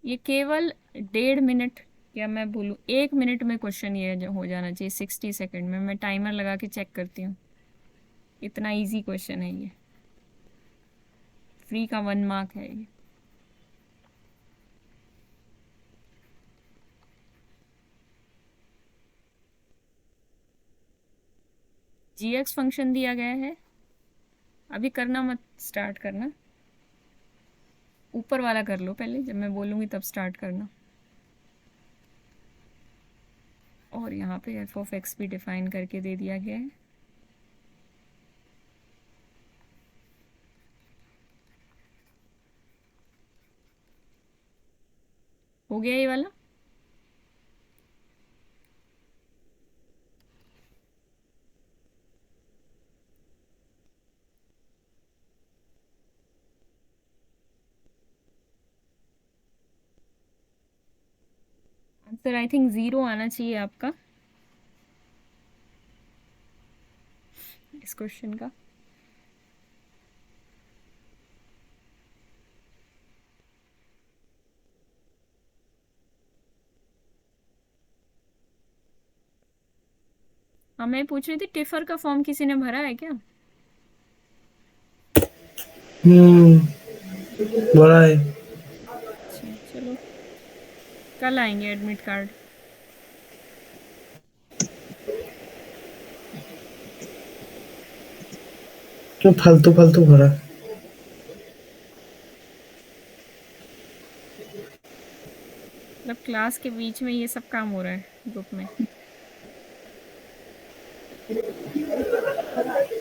ये केवल 1.5 मिनट, या मैं बोलूँ 1 मिनट में क्वेश्चन ये हो जाना चाहिए, 60 सेकंड में। मैं टाइमर लगा के चेक करती हूँ, इतना इजी क्वेश्चन है ये, फ्री का 1 मार्क है ये। gx फंक्शन दिया गया है, अभी करना मत, स्टार्ट करना, ऊपर वाला कर लो पहले, जब मैं बोलूँगी तब स्टार्ट करना। और यहाँ पे एफ ऑफ एक्स भी डिफाइन करके दे दिया गया है। हो गया ये वाला? आंसर आई थिंक 0 आना चाहिए आपका इस क्वेश्चन का। हाँ, मैं पूछ रही थी टिफर का फॉर्म किसी ने भरा है क्या? बड़ा है। अच्छा चलो, कल आएंगे एडमिट कार्ड। क्यों फालतू फालतू भरा? मतलब क्लास के बीच में ये सब काम हो रहा है ग्रुप में।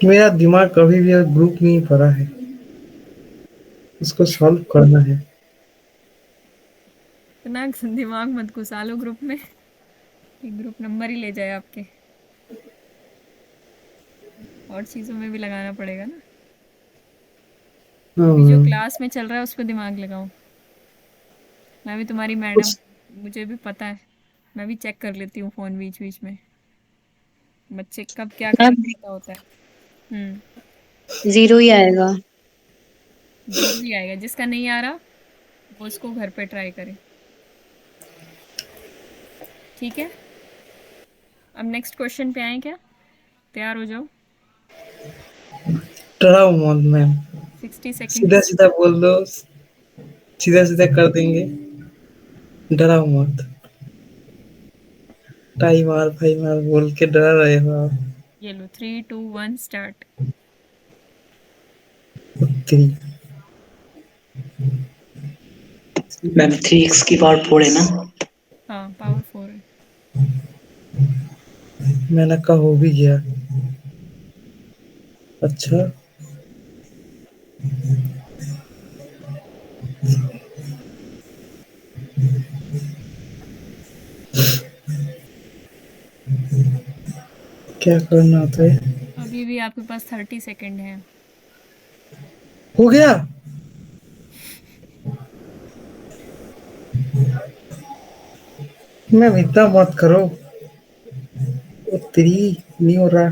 मेरा दिमाग कभी भी ग्रुप नहीं भरा है, इसको सॉल्व करना है। इतना दिमाग मत घुसा लो ग्रुप में, ये ग्रुप नंबर ही ले जाए आपके। और चीज़ों में भी लगाना पड़ेगा ना, अभी जो क्लास में चल रहा है उस पर दिमाग लगाओ। मैं भी तुम्हारी मैडम, मुझे भी पता है, मैं भी चेक कर लेती हूँ फ़ोन बीच बीच में, बच्चे कब क्या कर रहा होता है। 0 ही आएगा। 0 ही आएगा, जिसका नहीं आ रहा वो इसको घर पे ट्राई करे। ठीक है, अब नेक्स्ट क्वेश्चन पे आए क्या? तैयार हो जाओ, डराओ मत मैम, 60 सीधा सेकेंड्स। सीधा बोल दो, सीधा सीधा कर देंगे, डराओ मत। टाइम आर फाइव आर बोल के डरा रहे हो आप। ये लो, 3 2 1 स्टार्ट। थ्री। मैम 3x की पावर 4 है ना? हाँ, पावर 4 है। मैंने कहा हो भी गया। अच्छा, क्या करना होता है? अभी भी आपके पास 30 सेकेंड है। हो गया। मैम इतना मत करो, वो थ्री नहीं हो रहा।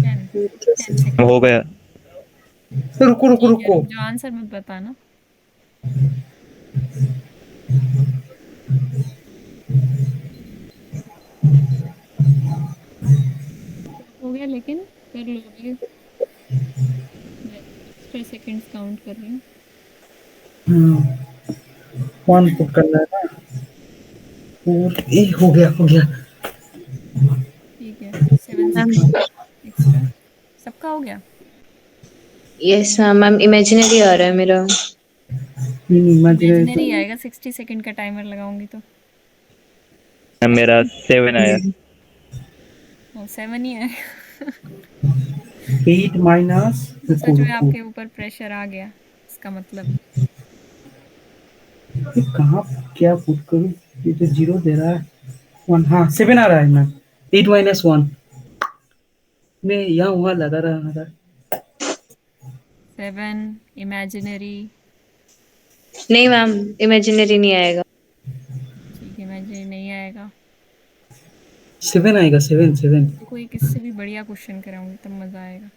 Ten 10 second. हो गया। रुको रुको ठीक है, रुको। रुक जाओ, आंसर मत बताना। हो गया, लेकिन कर लो अभी, मैं एक्स्ट्रा सेकेंड्स काउंट कर रही हूँ। वन पुट करना है ना। और ए हो गया हो गया। ठीक है, 7 मैम सेकेंड एक्स्ट्रा। सबका हो गया? यस मैम, इमेजिनरी आ रहा है मेरा। इमेजिनरी आएगा, 60 सेकेंड का टाइमर लगाऊंगी तो। मेरा 7 आया। 7 ही है। 8 माइनस, रुको सच में रुको, आपके ऊपर प्रेशर आ गया, इसका मतलब। ये कहाँ क्या पुट करूँ? ये तो जीरो दे रहा है। वन, हाँ 7 आ रहा है मैम। 8 माइनस 1 मैं यहाँ वहाँ लगा रहा था। 7 इमेजिनरी। नहीं मैम, इमेजिनरी नहीं आएगा। ठीक है, इमेजिनरी नहीं आएगा 7 आएगा, 7 7। तो कोई किससे भी बढ़िया क्वेश्चन कराऊंगी तब मजा आएगा,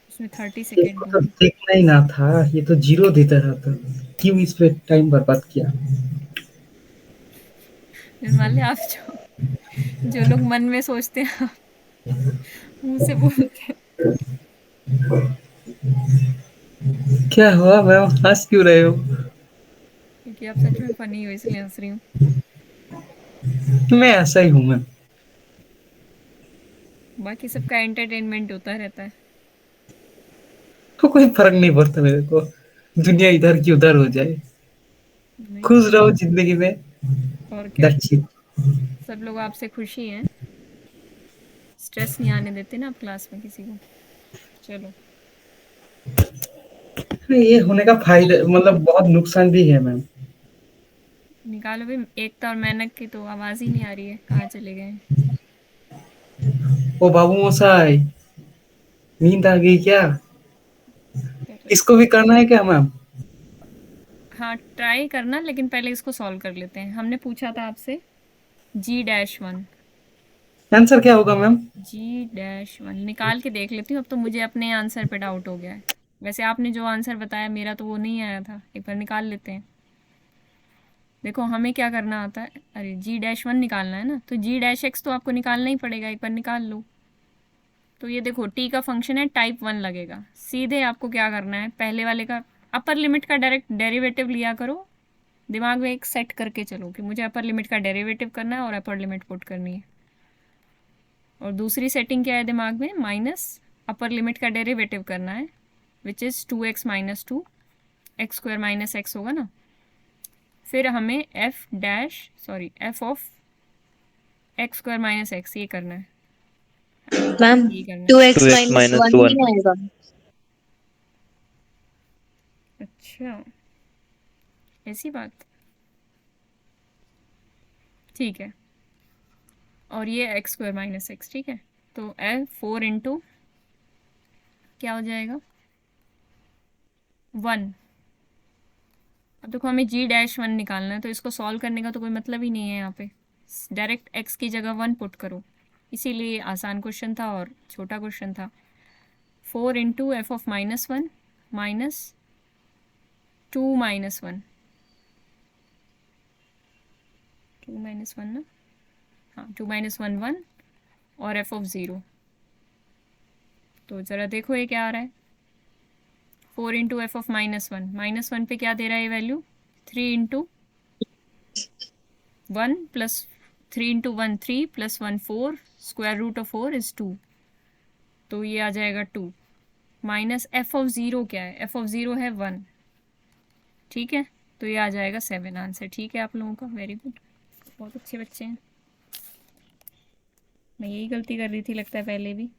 उसमें 30 सेकेंड तो दूंगी। देखना ही ना था, ये तो जीरो देता रहता। क्यों इस पे टाइम बर्बाद किया? निर्माल्य, आप जो लोग मन में सोचते हैं आप मुंह से बोलते हैं। क्या हुआ मैम, हंस क्यों रहे हो? क्योंकि आप सच में फनी हो इसलिए हंस रही हूँ। मैं ऐसा ही हूँ मैम। बाकी सबका एंटरटेनमेंट होता रहता है। तो कोई फर्क नहीं पड़ता मेरे को, दुनिया इधर की उधर हो जाए, नहीं, खुश रहो जिंदगी में। और क्या, दैट्स इट। सब लोग आपसे खुशी हैं, स्ट्रेस नहीं आने देते ना आप क्लास में किसी को। चलो, ये होने का फायदा मतलब बहुत नुकसान भी है मैम। निकालो भी। एकता और मेहनत की तो आवाज ही नहीं आ रही है, कहाँ चले गए? ओ बाबू मोसाई, नींद आ गई क्या? कर रहे हैं। इसको भी करना है क्या मैम? हाँ, ट्राई करना, लेकिन पहले इसको सॉल्व कर लेते हैं। हमने पूछा था आपसे G-1। आंसर क्या होगा मैम? G-1 निकाल के देख लेती हूँ, अब तो मुझे अपने आंसर पे डाउट हो गया है। वैसे आपने जो आंसर बताया मेरा तो वो नहीं आया था, एक बार निकाल लेते हैं। देखो, हमें क्या करना आता है, अरे G-1 निकालना है ना, तो G-X तो आपको निकालना ही पड़ेगा, एक बार निकाल लो। तो ये देखो, t का फंक्शन है, टाइप 1 लगेगा। सीधे आपको क्या करना है, पहले वाले का अपर लिमिट का डायरेक्ट डेरिवेटिव लिया करो। दिमाग में एक सेट करके चलो कि मुझे अपर लिमिट का डेरिवेटिव करना है और अपर लिमिट पुट करनी है। और दूसरी सेटिंग क्या है दिमाग में, माइनस अपर लिमिट का डेरिवेटिव करना है, which is 2x minus 2, x square minus x होगा ना। फिर हमें F of x square minus x ये करना है। मैम ये करना है। 2x 2x minus minus 1 1। नहीं आएगा। अच्छा, ऐसी बात, ठीक है। और ये एक्स स्क्वायर माइनस एक्स, ठीक है। तो F4 इंटू क्या हो जाएगा, 1। अब देखो, हमें G-1 निकालना है, तो इसको सॉल्व करने का तो कोई मतलब ही नहीं है यहाँ पे। डायरेक्ट x की जगह 1 पुट करो, इसीलिए आसान क्वेश्चन था और छोटा क्वेश्चन था। 4 into F of -1 minus 2 minus 1, 2 minus 1 ना, हाँ 2 माइनस 1 1 और एफ ऑफ 0। तो ज़रा देखो ये क्या आ रहा है। 4 इंटू एफ ऑफ -1 पे क्या दे रहा है ये value, 3 into 1 plus 3 into 1 3 plus 1 4, square root of 4 is 2, तो ये आ जाएगा 2 माइनस एफ ऑफ 0 क्या है, एफ ऑफ 0 है 1, ठीक है, तो ये आ जाएगा 7 आंसर। ठीक है आप लोगों का, वेरी गुड, बहुत अच्छे बच्चे हैं। मैं यही गलती कर रही थी लगता है पहले भी।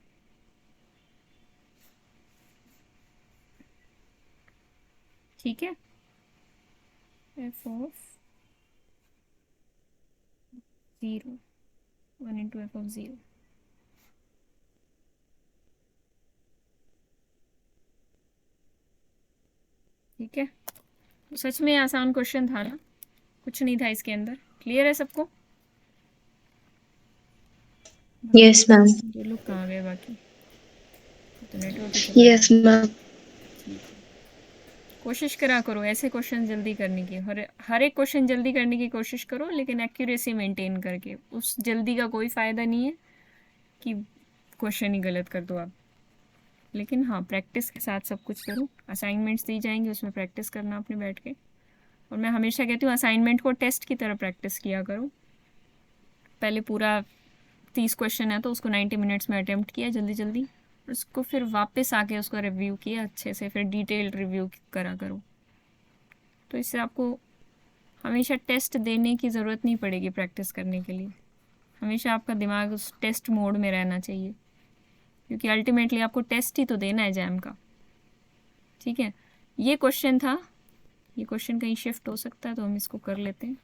ठीक है, f of 0 1 into F of 0। ठीक है, तो सच में आसान क्वेश्चन था ना, कुछ नहीं था इसके अंदर। क्लियर है सबको? Yes ma'am. ये लोग कहाँ गए बाकी? तो नेटवर्क ही चला यस मैम। ठीक है, कोशिश करा करो ऐसे क्वेश्चन जल्दी करने की, हर एक क्वेश्चन जल्दी करने की कोशिश करो, लेकिन एक्यूरेसी मेंटेन करके। उस जल्दी का कोई फ़ायदा नहीं है कि क्वेश्चन ही गलत कर दो आप, लेकिन हाँ प्रैक्टिस के साथ सब कुछ करो। असाइनमेंट्स दी जाएंगे, उसमें प्रैक्टिस करना आपने बैठ के। और मैं हमेशा कहती हूँ असाइनमेंट को टेस्ट की तरह प्रैक्टिस किया करो। पहले पूरा 30 क्वेश्चन है तो उसको 90 मिनट्स में अटेम्प्ट किया जल्दी जल्दी, उसको फिर वापस आके उसको रिव्यू किया अच्छे से, फिर डिटेल्ड रिव्यू करा करो। तो इससे आपको हमेशा टेस्ट देने की ज़रूरत नहीं पड़ेगी प्रैक्टिस करने के लिए। हमेशा आपका दिमाग उस टेस्ट मोड में रहना चाहिए, क्योंकि अल्टीमेटली आपको टेस्ट ही तो देना है एग्जाम का। ठीक है, ये क्वेश्चन था, ये क्वेश्चन कहीं शिफ्ट हो सकता है तो हम इसको कर लेते हैं।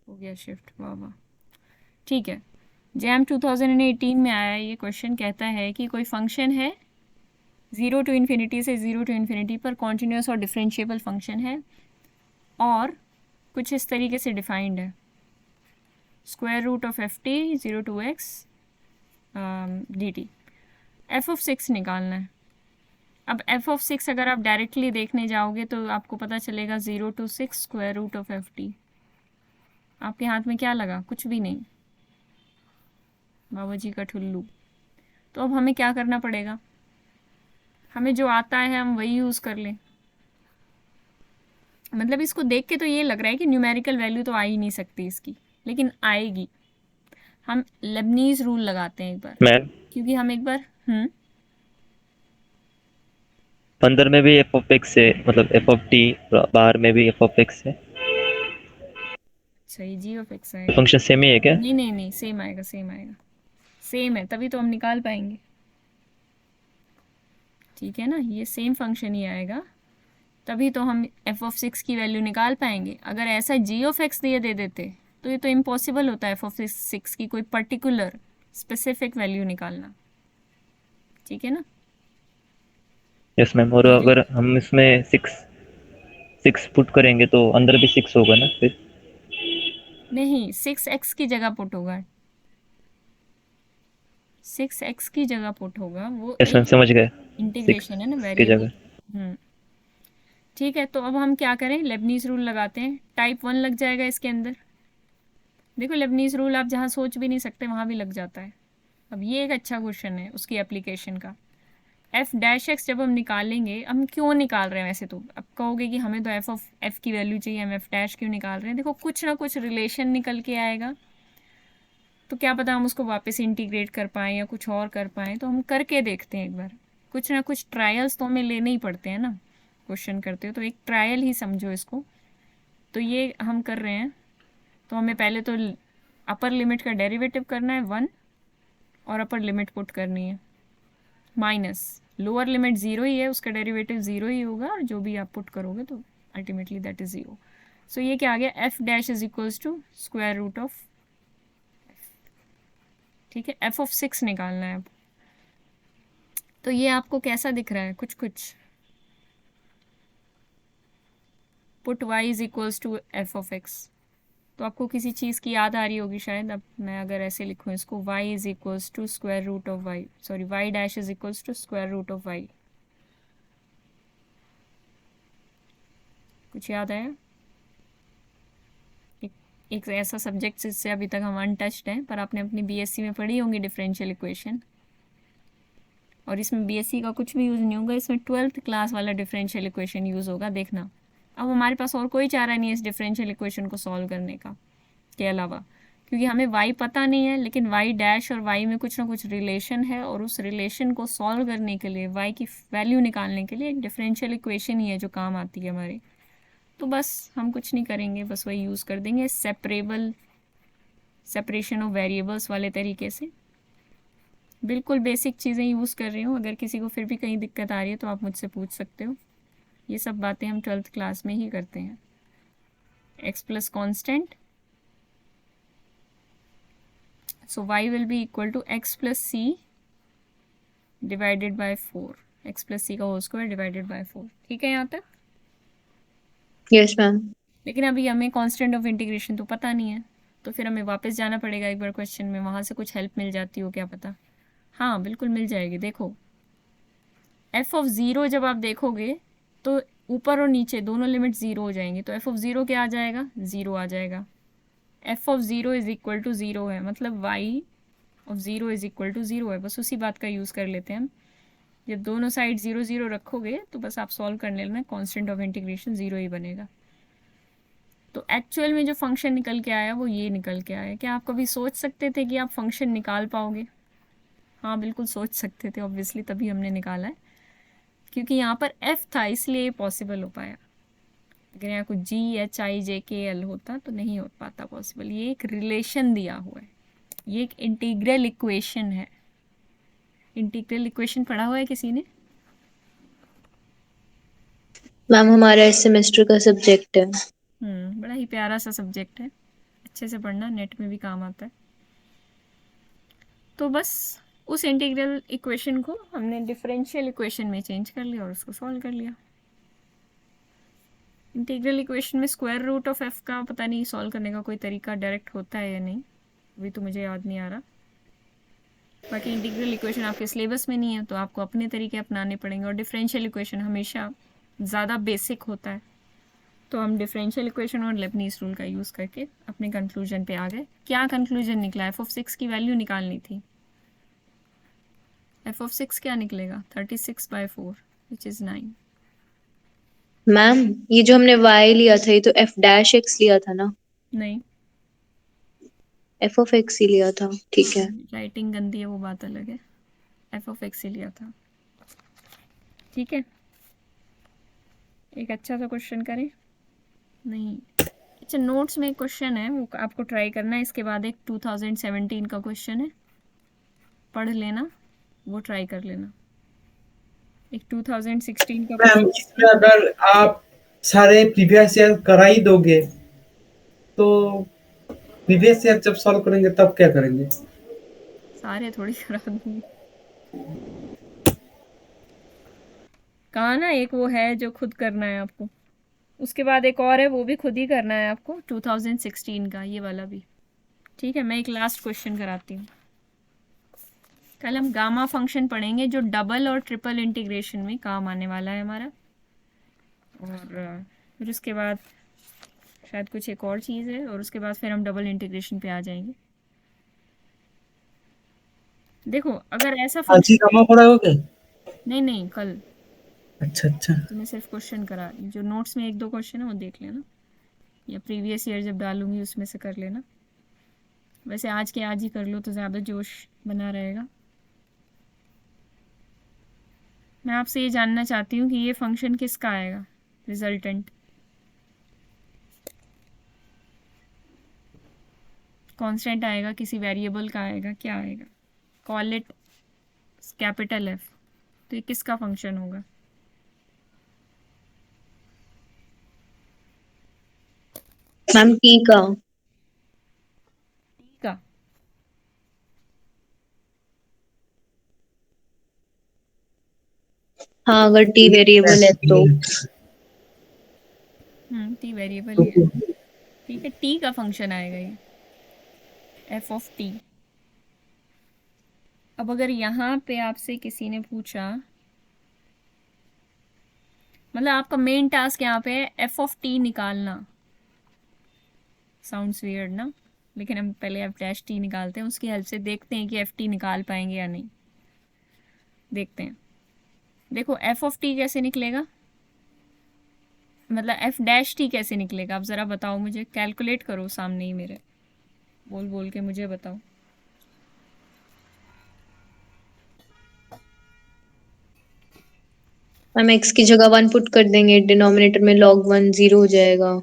हो गया शिफ्ट, वाह वाह। ठीक है, जैम 2018 में आया ये क्वेश्चन, कहता है कि कोई फंक्शन है 0 टू इन्फिनिटी से 0 टू इन्फिनिटी पर कॉन्टीन्यूस और डिफरेंशिएबल फंक्शन है, और कुछ इस तरीके से डिफाइंड है, square root of f t 0 to x d t. F of 6 निकालना है। अब एफ ऑफ 6 अगर आप डायरेक्टली देखने जाओगे तो आपको पता चलेगा 0 to 6 square root of f t. आपके हाथ में क्या लगा? कुछ भी नहीं, बाबा जी का ठुल्लू। तो अब हमें क्या करना पड़ेगा? हमें जो आता है हम वही यूज़ कर लें। मतलब इसको देख के तो ये लग रहा है कि न्यूमेरिकल वैल्यू तो आ ही नहीं सकती इसकी, लेकिन आएगी। हम लेबनीज रूल लगाते हैं एक बार, मैम क्योंकि हम एक बार अंदर में भी एफ ऑफ एक्स है, मतलब एफ ऑफ टी, बाहर में भी एफ ऑफ एक्स है। सही, जी ऑफ एक्स आएगा। फंक्शन सेम ही है क्या? नहीं नहीं नहीं, सेम आएगा, सेम आएगा, सेम है, तभी तो हम निकाल पाएंगे। ठीक है ना, ये सेम फंक्शन ही आएगा, तभी तो हम एफ ऑफ 6 की वैल्यू निकाल पाएंगे। अगर ऐसा जी ऑफ एक्स दे देते तो ये तो इम्पॉसिबल होता है एफ ऑफ 6 की कोई पर्टिकुलर स्पेसिफिक वैल्यू निकालना। ठीक है ना? Yes ma'am. और अगर हम इसमें 6 पुट करेंगे तो अंदर भी 6 होगा ना फिर? नहीं, 6x की जगह पुट होगा, 6x की जगह पुट होगा। वो यस मैम, एक समझ गए। इंटीग्रेशन है ना 6 की वेरिएबल। जगह। ठीक है, तो अब हम क्या करें, लेबनीज रूल लगाते हैं। टाइप 1 लग जाएगा इसके अंदर। देखो लेबनीज रूल आप जहाँ सोच भी नहीं सकते वहाँ भी लग जाता है। अब ये एक अच्छा क्वेश्चन है उसकी एप्लीकेशन का। एफ डैश एक्स जब हम निकालेंगे, हम क्यों निकाल रहे हैं वैसे तो, अब कहोगे कि हमें तो एफ ऑफ एफ की वैल्यू चाहिए, हम एफ डैश क्यों निकाल रहे हैं? देखो कुछ ना कुछ रिलेशन निकल के आएगा, तो क्या पता हम उसको वापस इंटीग्रेट कर पाएँ या कुछ और कर पाएँ, तो हम करके देखते हैं एक बार। कुछ ना कुछ ट्रायल्स तो हमें लेने ही पड़ते हैं ना, क्वेश्चन करते हो तो एक ट्रायल ही समझो इसको। तो ये हम कर रहे हैं, तो हमें पहले तो अपर लिमिट का डेरिवेटिव करना है 1, और अपर लिमिट पुट करनी है माइनस लोअर लिमिट 0 ही है, उसका डेरिवेटिव 0 ही होगा, और जो भी आप पुट करोगे तो अल्टीमेटली दैट इज़ 0। सो ये क्या आ गया, f dash is equals to square root of. ठीक है, एफ ऑफ 6 निकालना है अब। तो ये आपको कैसा दिख रहा है? कुछ कुछ put y is equals to f of x. तो आपको किसी चीज़ की याद आ रही होगी शायद। अब मैं अगर ऐसे लिखूँ इसको, y is equals to square root of y, sorry y dash is equals to square root of y। कुछ याद आया? एक ऐसा सब्जेक्ट जिससे अभी तक हम अनटच्ड हैं, पर आपने अपनी बीएससी में पढ़ी होंगी डिफरेंशियल इक्वेशन, और इसमें बीएससी का कुछ भी यूज़ नहीं होगा, इसमें 12th क्लास वाला डिफरेंशियल इक्वेशन यूज़ होगा, देखना। अब हमारे पास और कोई चारा नहीं है इस डिफरेंशियल इक्वेशन को सॉल्व करने का के अलावा, क्योंकि हमें y पता नहीं है, लेकिन y डैश और y में कुछ ना कुछ रिलेशन है, और उस रिलेशन को सॉल्व करने के लिए, y की वैल्यू निकालने के लिए एक डिफरेंशियल इक्वेशन ही है जो काम आती है हमारे। तो बस हम कुछ नहीं करेंगे, बस वही यूज़ कर देंगे, सेपरेशन ऑफ वेरिएबल्स वाले तरीके से। बिल्कुल बेसिक चीज़ें यूज़ कर रही हूँ, अगर किसी को फिर भी कहीं दिक्कत आ रही है तो आप मुझसे पूछ सकते हो। ये सब बातें हम 12th क्लास में ही करते हैं। x plus constant, so y will be equal to x plus c divided by 4, x plus c का होल स्क्वायर डिवाइडेड बाय 4। ठीक है यहाँ तक? Yes ma'am. लेकिन अभी हमें कांस्टेंट ऑफ इंटीग्रेशन तो पता नहीं है, तो फिर हमें वापस जाना पड़ेगा एक बार क्वेश्चन में, वहाँ से कुछ हेल्प मिल जाती हो क्या पता। हाँ बिल्कुल मिल जाएगी। देखो एफ ऑफ ज़ीरो जब आप देखोगे तो ऊपर और नीचे दोनों लिमिट ज़ीरो हो जाएंगी, तो एफ ऑफ ज़ीरो क्या आ जाएगा? ज़ीरो आ जाएगा। F of zero is equal to zero है, मतलब y of zero is equal to zero है। बस उसी बात का यूज़ कर लेते हैं हम। जब दोनों साइड ज़ीरो ज़ीरो रखोगे तो बस आप सॉल्व कर लेना, कांस्टेंट ऑफ इंटीग्रेशन ज़ीरो ही बनेगा। तो एक्चुअल में जो फंक्शन निकल के आया वो ये निकल के आया। क्या आप कभी सोच सकते थे कि आप फंक्शन निकाल पाओगे? हाँ बिल्कुल सोच सकते थे, ऑब्वियसली तभी हमने निकाला है, क्योंकि यहाँ पर f था इसलिए ये पॉसिबल हो पाया। अगर यहाँ कुछ GHIJKL होता तो नहीं हो पाता पॉसिबल। ये एक रिलेशन दिया हुआ है, ये एक इंटीग्रल इक्वेशन है। इंटीग्रल इक्वेशन पढ़ा हुआ है किसी ने? मैम हमारा इस सेमेस्टर का सब्जेक्ट है। बड़ा ही प्यारा सा सब्जेक्ट है, अच्छे से पढ़ना, नेट में भी काम आता है। तो बस उस इंटीग्रल इक्वेशन को हमने डिफरेंशियल इक्वेशन में चेंज कर लिया और उसको सॉल्व कर लिया। इंटीग्रल इक्वेशन में स्क्वायर रूट ऑफ एफ का पता नहीं सॉल्व करने का कोई तरीका डायरेक्ट होता है या नहीं, अभी तो मुझे याद नहीं आ रहा। बाकी इंटीग्रल इक्वेशन आपके सिलेबस में नहीं है तो आपको अपने तरीके अपनाने पड़ेंगे, और डिफरेंशियल इक्वेशन हमेशा ज़्यादा बेसिक होता है। तो हम डिफरेंशियल इक्वेशन और लेबनीज़ रूल का यूज़ करके अपने कंक्लूजन पे आ गए। क्या कंक्लूजन निकला? एफ ऑफ 6 की वैल्यू निकालनी थी। एफ ऑफ 6 क्या निकलेगा? 36/4 विच इज़ 9। मैम ये जो हमने y लिया था ये तो f डैश x लिया था ना? नहीं, f ऑफ x ही लिया था। ठीक है। राइटिंग गंदी है वो बात अलग है, एफ ऑफ एक्स ही लिया था। ठीक है, एक अच्छा सा क्वेश्चन करें। नहीं, अच्छा नोट्स में एक क्वेश्चन है वो आपको ट्राई करना है, इसके बाद एक 2017 का क्वेश्चन है, पढ़ लेना, वो ट्राई कर लेना। एक 2016 का मैम इसमें अगर आप सारे प्रीवियस ईयर करा ही दोगे तो प्रीवियस ईयर जब सॉल्व करेंगे तब क्या करेंगे? सारे थोड़ी करा दूंगी। कहा ना एक वो है जो खुद करना है आपको, उसके बाद एक और है वो भी खुद ही करना है आपको, 2016 का ये वाला भी। ठीक है, मैं एक लास्ट क्वेश्चन कराती हूँ। कल हम गामा फंक्शन पढ़ेंगे जो डबल और ट्रिपल इंटीग्रेशन में काम आने वाला है हमारा, और फिर उसके बाद शायद कुछ एक और चीज़ है, और उसके बाद फिर हम डबल इंटीग्रेशन पे आ जाएंगे। देखो अगर ऐसा आज फंक्शन, ही गामा पढ़ाओगे? नहीं नहीं कल, अच्छा अच्छा। तो मैं सिर्फ क्वेश्चन करा रही हूँ। जो नोट्स में एक दो क्वेश्चन है वो देख लेना, या प्रीवियस ईयर जब डालूंगी उसमें से कर लेना। वैसे आज के आज ही कर लो तो ज़्यादा जोश बना रहेगा। मैं आपसे ये जानना चाहती हूँ कि ये फंक्शन किसका आएगा रिजल्टेंट? कांस्टेंट आएगा, किसी वेरिएबल का आएगा, क्या आएगा? Call it capital F. तो ये किसका फंक्शन होगा? मैम t का। टी का? हाँ अगर t वेरिएबल है तो। टी वेरिएबल तो ही है, ठीक है, टी का फंक्शन आएगा ये, एफ ऑफ टी। अब अगर यहाँ पे आपसे किसी ने पूछा, मतलब आपका मेन टास्क यहाँ पे है एफ ऑफ टी निकालना, साउंड्स वियर्ड ना, लेकिन हम पहले एफ डैश टी निकालते हैं, उसकी हेल्प से देखते हैं कि एफ टी निकाल पाएंगे या नहीं। देखते हैं, देखो एफ ऑफ टी कैसे निकलेगा, मतलब एफ डैश टी कैसे निकलेगा, आप ज़रा बताओ मुझे, कैलकुलेट करो सामने ही मेरे, बोल बोल के मुझे बताओ। हम x की जगह 1 पुट कर देंगे, डिनोमिनेटर में log 1 0 हो जाएगा,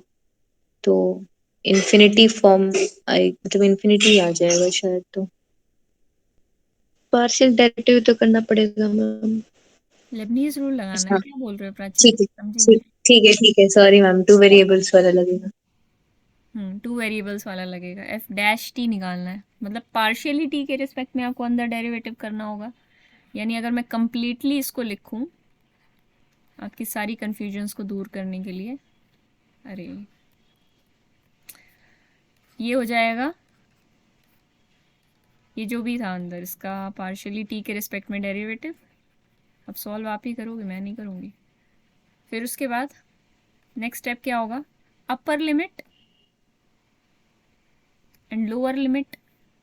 तो इन्फिनिटी फॉर्म मतलब इन्फिनिटी आ जाएगा शायद। तो पार्शियल डेरिवेटिव तो करना पड़ेगा मैम। लेबनीज रूल लगाना है, हाँ क्या बोल रहे हो प्राची, ठीक है, समझी नहीं। ठीक है, सॉरी मैम, 2 वेरिएबल्स वाला लगेगा। टू वेरिएबल्स वाला लगेगा, एफ डैश टी निकालना है, मतलब पार्शियली टी के रिस्पेक्ट में आपको अंदर डेरिवेटिव करना होगा। यानी अगर मैं कंप्लीटली इसको लिखूं आपकी सारी कन्फ्यूजन्स को दूर करने के लिए, अरे ये हो जाएगा, ये जो भी था अंदर इसका पार्शियली टी के रिस्पेक्ट में डेरिवेटिव। अब सॉल्व आप ही करोगे, मैं नहीं करूँगी। फिर उसके बाद नेक्स्ट स्टेप क्या होगा, upper limit and lower limit.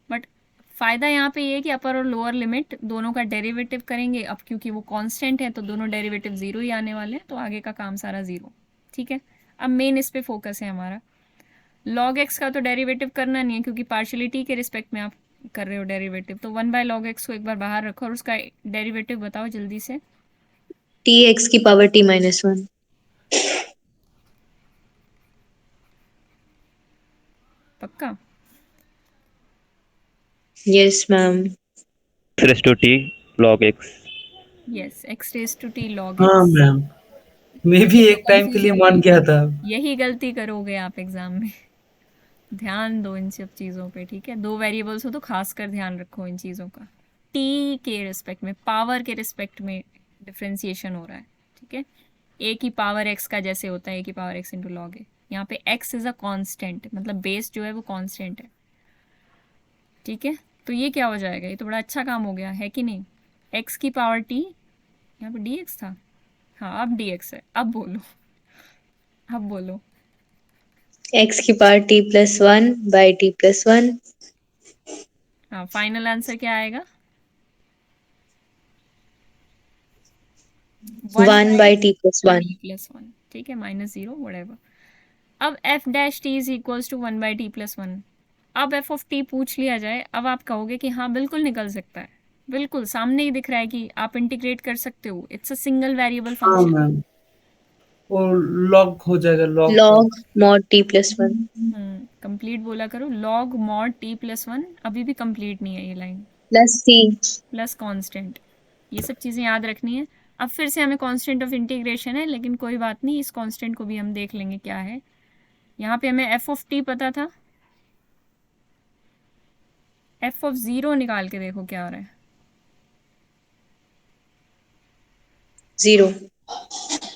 But फ़ायदा यहाँ पे ये है कि अपर और लोअर लिमिट दोनों का डेरिवेटिव करेंगे, अब क्योंकि वो कांस्टेंट है तो दोनों डेरिवेटिव ज़ीरो ही आने वाले हैं, तो आगे का काम सारा ज़ीरो। ठीक है, अब मेन इस पे फोकस है हमारा। log x का तो डेरिवेटिव करना नहीं है क्योंकि पार्शियलिटी के रिस्पेक्ट में आप कर रहे हो डेरिवेटिव, तो 1/log x को एक बार बाहर रखो और उसका डेरिवेटिव बताओ जल्दी से। t x की पावर t माइनस 1। पक्का? Yes ma'am. Raise to t log x। Yes, x raise to t log हाँ x। मैम, मैं भी एक टाइम के लिए मान गया था। यही गलती करोगे आप एग्जाम में, ध्यान दो इन सब चीज़ों पे, ठीक है। दो वेरिएबल्स हो तो खासकर ध्यान रखो इन चीज़ों का। टी के रिस्पेक्ट में, पावर के रिस्पेक्ट में डिफ्रेंसिएशन हो रहा है, ठीक है। ए की पावर एक्स का जैसे होता है ए की पावर एक्स इंटू लॉग ए, यहाँ पे एक्स इज़ अ कांस्टेंट, मतलब बेस जो है वो कांस्टेंट है, ठीक है। तो ये क्या हो जाएगा, ये तो बड़ा अच्छा काम हो गया है कि नहीं। एक्स की पावर टी, यहाँ पे डी एक्स था, हाँ अब डी एक्स है। अब बोलो, अब बोलो। x की power t plus 1 by t plus 1। हाँ, फाइनल आंसर क्या आएगा, 1 by t plus 1। T plus one, ठीक है, माइनस जीरो वटेवर। अब f dash t is equals to 1/t+1। अब एफ ऑफ टी पूछ लिया जाए, अब आप कहोगे कि हाँ बिल्कुल निकल सकता है, बिल्कुल सामने ही दिख रहा है कि आप इंटीग्रेट कर सकते हो, इट्स अ सिंगल वेरिएबल हाँ फंक्शन। मैम, और लॉग हो जाएगा, log log mod t plus 1 complete बोला करो, लॉग मॉड t+1, अभी भी कंप्लीट नहीं है ये line, plus c। Plus constant, ये सब चीज़ें याद रखनी है। अब फिर से हमें कांस्टेंट ऑफ इंटीग्रेशन है, लेकिन कोई बात नहीं, इस कांस्टेंट को भी हम देख लेंगे क्या है। यहाँ पे हमें एफ ऑफ टी पता था, एफ ऑफ ज़ीरो निकाल के देखो क्या हो रहा है। 0।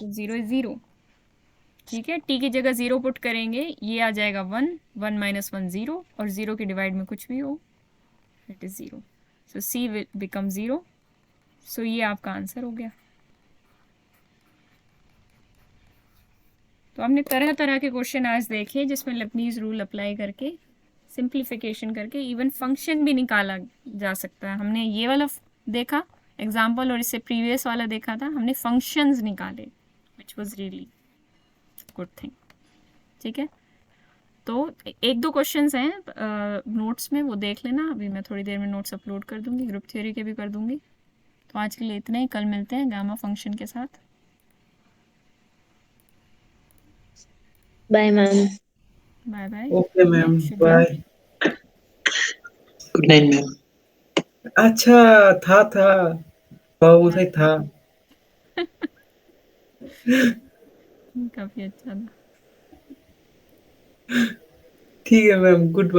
ज़ीरो इज ज़ीरो, ठीक है। टी की जगह ज़ीरो पुट करेंगे, ये आ जाएगा 1, 1 माइनस 1 ज़ीरो, और ज़ीरो के डिवाइड में कुछ भी हो it is zero, so c will become zero. So ये आपका आंसर हो गया। तो आपने तरह तरह के क्वेश्चन आज देखे जिसमें लेबनीज़ रूल अप्लाई करके, सिंप्लीफिकेशन करके इवन फंक्शन भी निकाला जा सकता है। हमने ये वाला देखा एग्जाम्पल, और इससे प्रीवियस वाला देखा था हमने फंक्शंस निकाले, which was really good thing, ठीक है। तो एक दो क्वेश्चंस हैं नोट्स में, वो देख लेना, अभी मैं थोड़ी देर में नोट्स अपलोड कर दूंगी, ग्रुप थ्योरी के भी कर दूंगी। तो आज के लिए इतना ही, कल मिलते हैं गामा फंक्शन के साथ। Bye ma'am. Bye bye, okay ma'am, शुभ बाय। रात्रि। Good night ma'am. अच्छा था बहुत ही था। काफ़ी अच्छा था। ठीक है मैम, गुड।